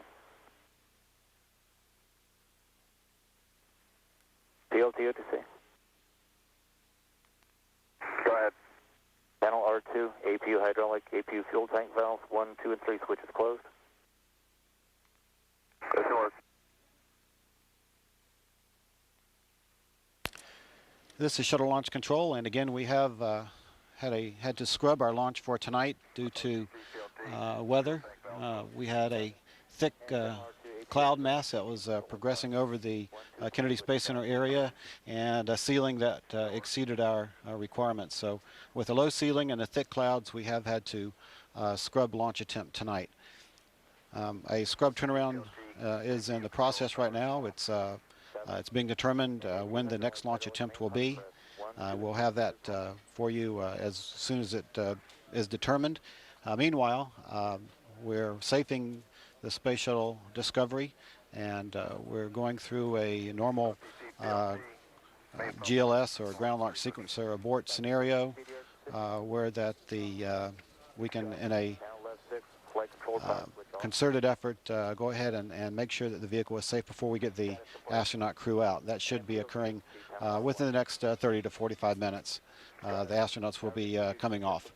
DOT OTC. Go ahead. Panel R2, APU hydraulic, APU fuel tank valves, 1, 2, and 3 switches closed. This works. This is Shuttle Launch Control, and again we have had to scrub our launch for tonight due to weather. We had a thick cloud mass that was progressing over the Kennedy Space Center area, and a ceiling that exceeded our requirements. So with the low ceiling and the thick clouds, we have had to scrub launch attempt tonight. A scrub turnaround is in the process right now. It's being determined when the next launch attempt will be. We'll have that for you as soon as it is determined. Meanwhile, we're safing the Space Shuttle Discovery, and we're going through a normal GLS or ground launch sequencer abort scenario where that we can, in a concerted effort, go ahead and make sure that the vehicle is safe before we get the astronaut crew out. That should be occurring within the next 30 to 45 minutes. The astronauts will be coming off.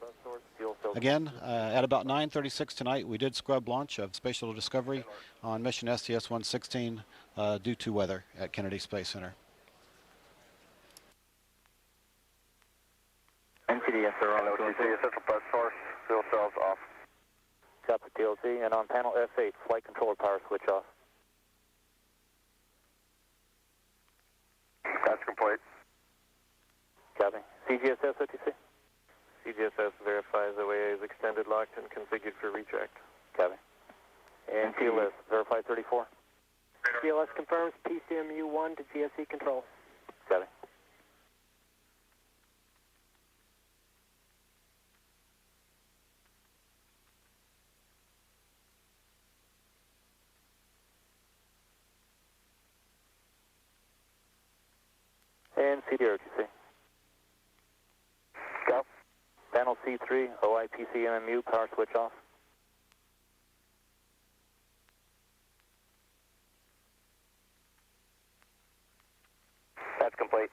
Again, at about 9:36 tonight, we did scrub launch of Space Shuttle Discovery on mission STS-116 due to weather at Kennedy Space Center. NTD, sir, on OTC, central bus source, fuel cells off. Copy TLC, and on panel F8, flight controller power switch off. That's complete. Copy. CGSS OTC? CGSS verifies OAA is extended, locked, and configured for retract. Copy. And TLS, verify 34. TLS confirms PCMU1 to GSE control. Copy. And CDR OTC. Go. Panel C3, OIPC MMU, power switch off. That's complete.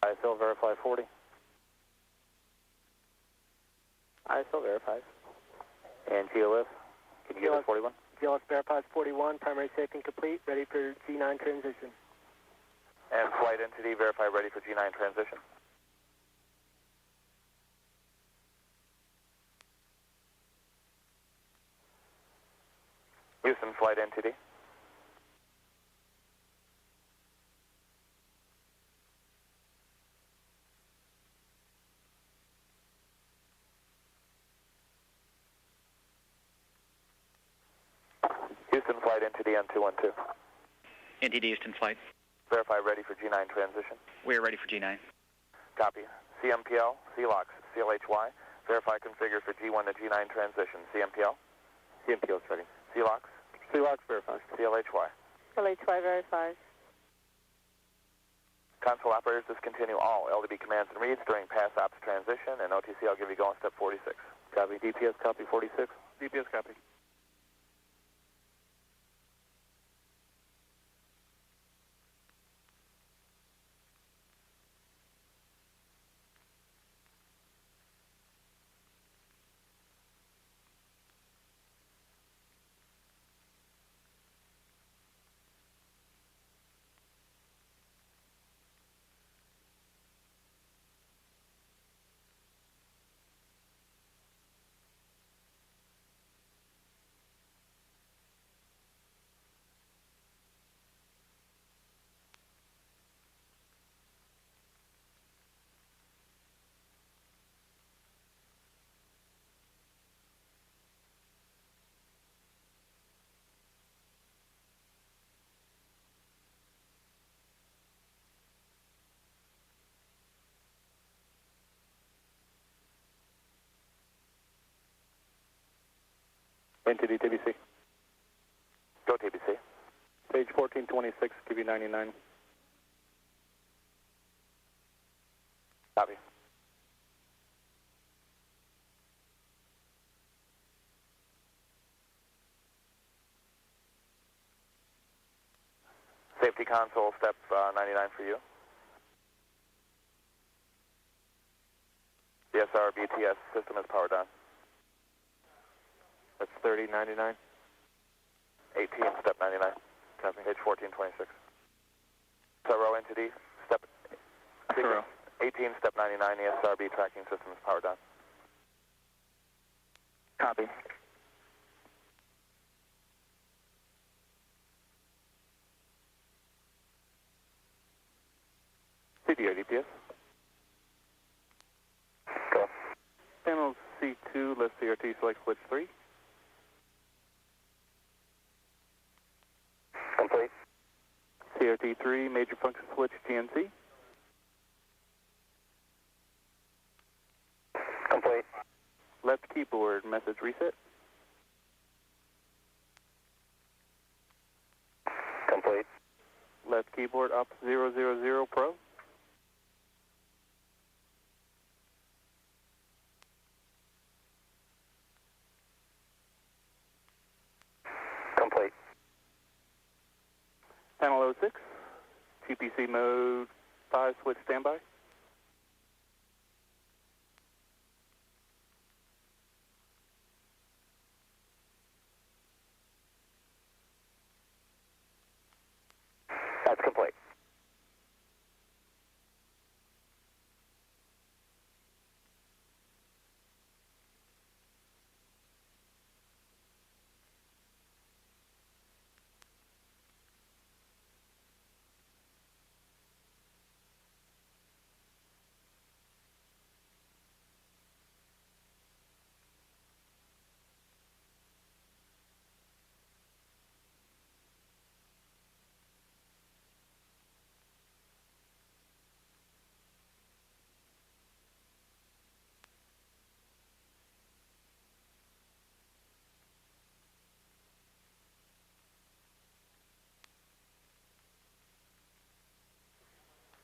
ISL verify 40. ISL verifies. And GLS, can you give us 41? GLS verifies 41, primary safety complete, ready for G9 transition. And flight entity, verify ready for G9 transition. Houston, flight entity. Houston, flight entity on 212. NTD Houston flight. Verify ready for G9 transition. We are ready for G9. Copy. CMPL, CLOX, CLHY. Verify configure for G1 to G9 transition. CMPL? CMPL is ready. CLOX? CLOX verifies. CLHY. LHY verifies. Console operators discontinue all LDB commands and reads during pass ops transition, and OTC I'll give you go on step 46. Copy. DPS copy 46. DPS copy. NTD TBC. Go TBC. Page 1426, QB99. Copy. Safety console, step 99 for you. The SRBTS system is powered on. That's 3099. 18, step 99. Copy. Page 1426. So row entity, step 18, step 99, the SRB tracking system is powered on. Copy. CDO DPS. Go. Panel C2, left CRT, select switch 3. Complete. CRT 3, major function switch GNC. Complete. Left keyboard, message reset. Complete. Left keyboard up 000 Pro. Complete. Panel 06, GPC mode 5, switch standby. That's complete.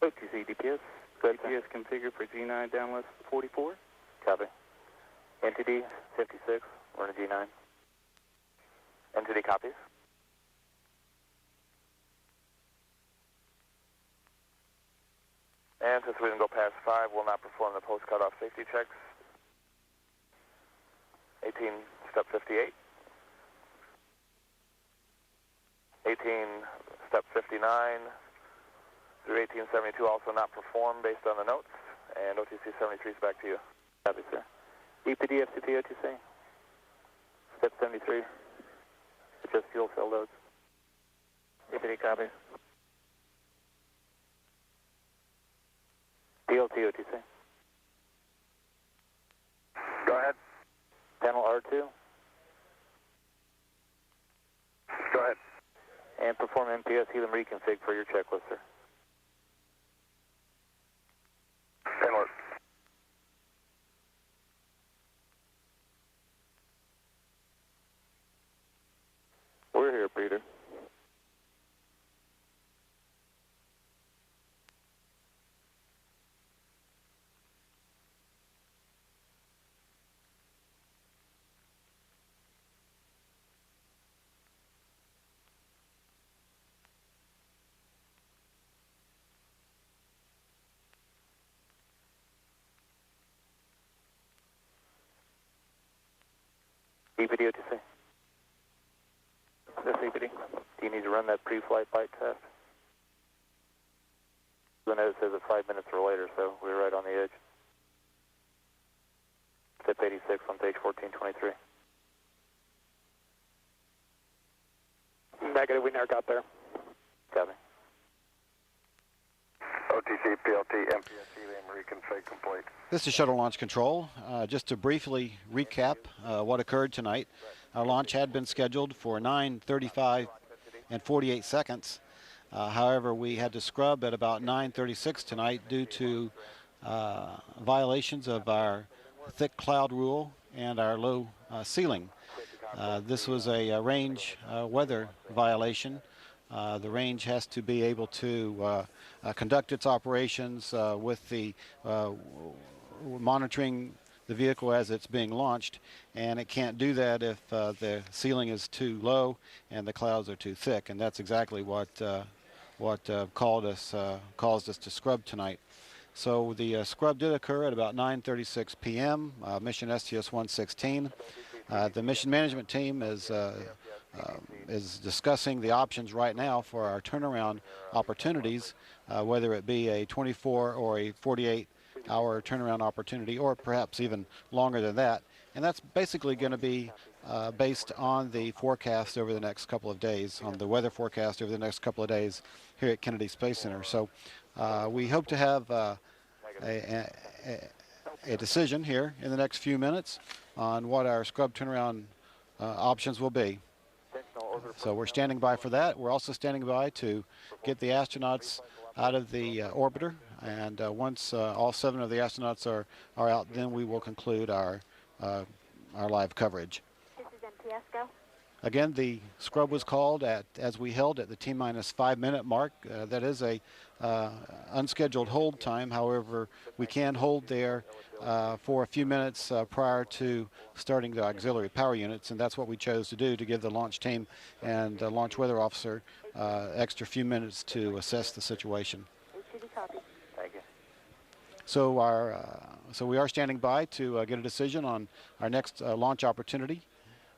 OTC DPS. DPS configured for G9 downlist 44. Copy. NTD 56, we're in a G9. NTD copies. And since we didn't go past 5, we'll not perform the post-cutoff safety checks. 18, step 58. 18, step 59. Through 1872 also not performed based on the notes. And OTC 73 is back to you. Copy, sir. EPD, FCP, OTC. Step 73. Adjust fuel cell loads. EPD, copy. DLT, OTC. Go ahead. Panel R2. Go ahead. And perform MPS helium reconfig for your checklist, sir. Panel. We're here, Peter. EPD, OTC. This EPD. Do you need to run that pre-flight bite test? The note says it 5 minutes or later, so we're right on the edge. Step 86 on page 1423. Negative, we never got there. Copy. OTC, PLT, MPS, helium reconfig complete. This is Shuttle Launch Control. Just to briefly recap what occurred tonight. Our launch had been scheduled for 9:35 and 48 seconds. However, we had to scrub at about 9:36 tonight due to violations of our thick cloud rule and our low ceiling. This was a range weather violation. The range has to be able to conduct its operations with the monitoring the vehicle as it's being launched, and it can't do that if the ceiling is too low and the clouds are too thick, and that's exactly what caused us to scrub tonight. So the scrub did occur at about 9:36 p.m. Mission STS-116. The mission management team is discussing the options right now for our turnaround opportunities, whether it be a 24 or a 48-hour turnaround opportunity, or perhaps even longer than that. And that's basically going to be based on the forecast over the next couple of days, on the weather forecast over the next couple of days here at Kennedy Space Center. So we hope to have a decision here in the next few minutes on what our scrub turnaround options will be. So we're standing by for that. We're also standing by to get the astronauts out of the orbiter, and once all 7 of the astronauts are out, then we will conclude our live coverage. This is MTS, go. Again, the scrub was called as we held at the T-minus 5-minute mark. That is a unscheduled hold time. However, we can hold there for a few minutes prior to starting the auxiliary power units, and that's what we chose to do, to give the launch team and the launch weather officer extra few minutes to assess the situation. Thank you. So we are standing by to get a decision on our next launch opportunity,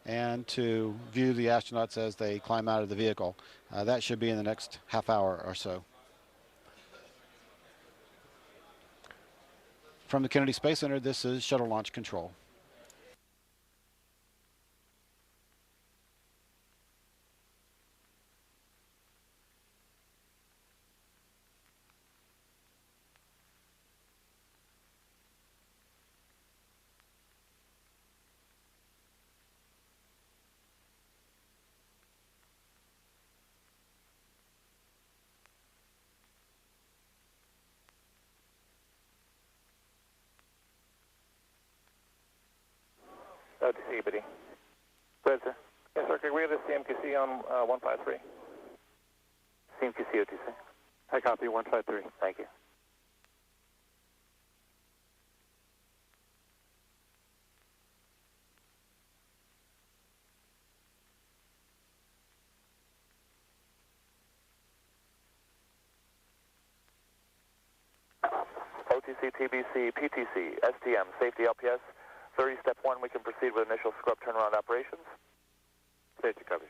and to view the astronauts as they climb out of the vehicle. That should be in the next half hour or so. From the Kennedy Space Center, this is Shuttle Launch Control. OTC, buddy. Go ahead, sir. Yes, sir. Can we have the CMQC on 153? CMQC, OTC. I copy 153. Thank you. OTC, TBC, PTC, STM, safety LPS. 30, step 1, we can proceed with initial scrub turnaround operations. Safety copies.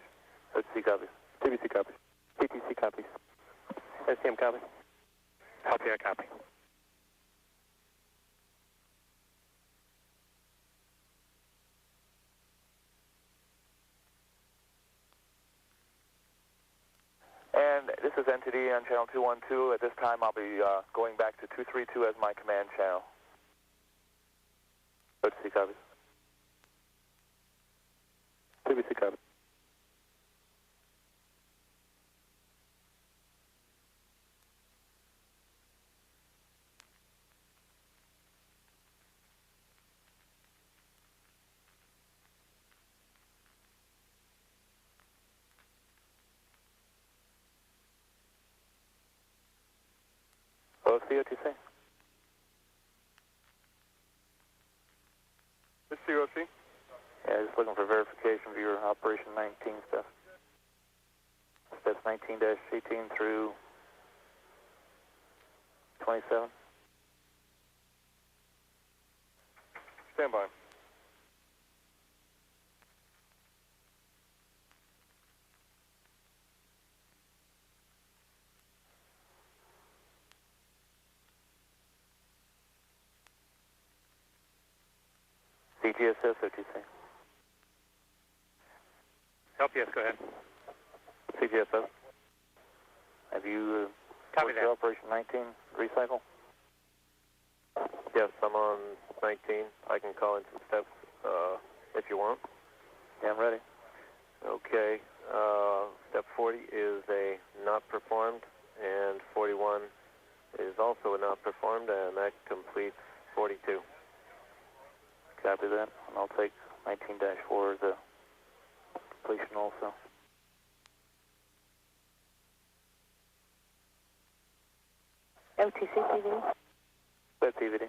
OTC copies. TBC copies. PTC copies. STM copies. LPI copy. And this is NTD on channel 212. At this time, I'll be going back to 232 as my command channel. OTC copies. TBC copies. OFC, OTC. This is COC? Yeah, just looking for verification of your Operation 19 stuff. Steps 19-18 through 27. Stand by. CGSS, OTC. LPS, go ahead. CGSS. Have you Copy that. Operation 19 recycle? Yes, I'm on 19. I can call in some steps if you want. Yeah, I'm ready. Okay. Step 40 is a not performed, and 41 is also a not performed, and that completes 42. Copy that. And I'll take 19-4 as a completion also. OTC TV. Web DVD.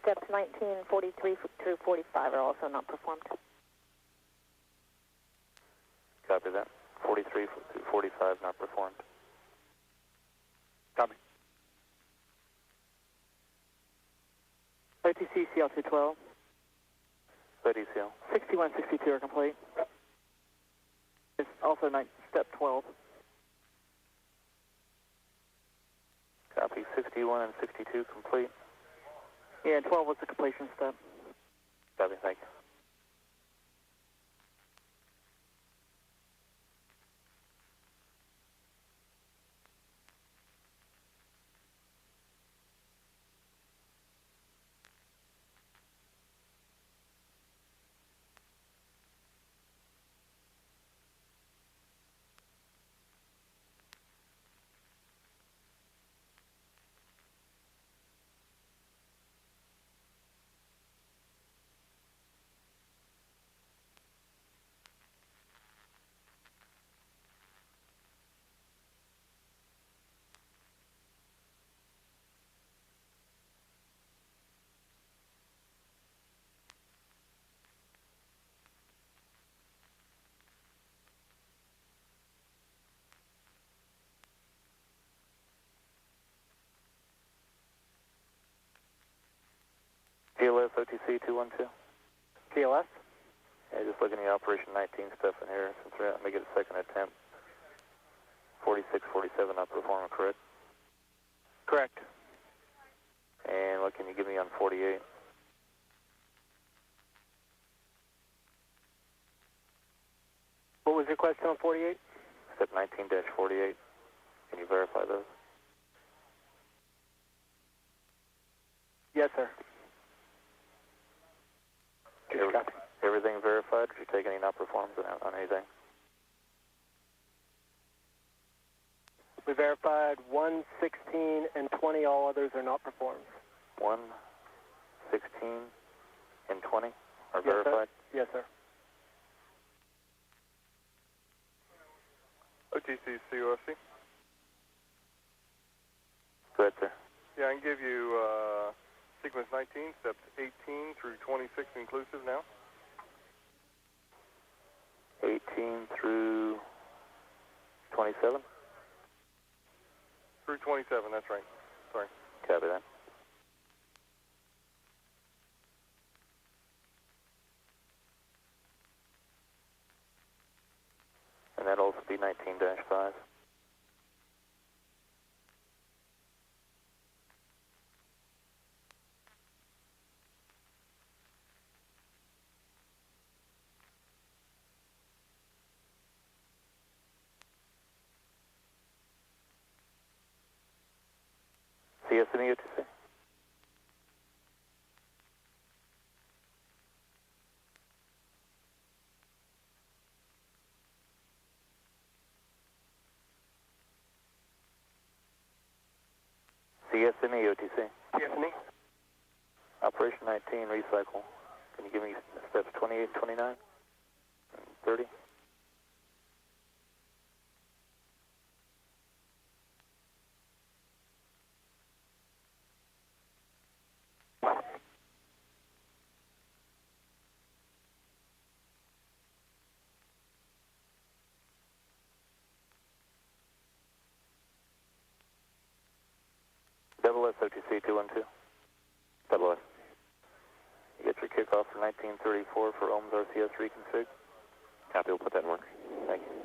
Steps 19, 43 through 45 are also not performed. Copy that. 43 through 45 not performed. Copy. OTC CL212. ECL. 61, 62 are complete. It's also step 12. Copy. 61 and 62 complete. Yeah, 12 was the completion step. Copy. Thank you. TLS OTC 212. TLS? Yeah, just looking at the Operation 19 stuff in here. Since we're at, make it a second attempt. 46, 47 not performing, correct? Correct. And what can you give me on 48? What was your question on 48? Step 19-48. Can you verify those? Yes, sir. Everything verified? Did you take any not performs on anything? We verified 1, 16, and 20. All others are not performed. 1, 16, and 20 are Yes, verified? Sir. Yes, sir. OTC COFC. Go ahead, sir. Yeah, I can give you sequence 19, steps 18 through 26 inclusive now. 18 through 27? Through 27, that's right. Sorry. Copy that. And that'll also be 19-5. CSME UTC? CSME OTC. CSME? Operation 19, recycle. Can you give me steps 28, 29, and 30? Double S OTC 212. Double S. You get your kickoff for 1934 for Ohms RCS reconfig. Copy, we'll put that in work. Thank you.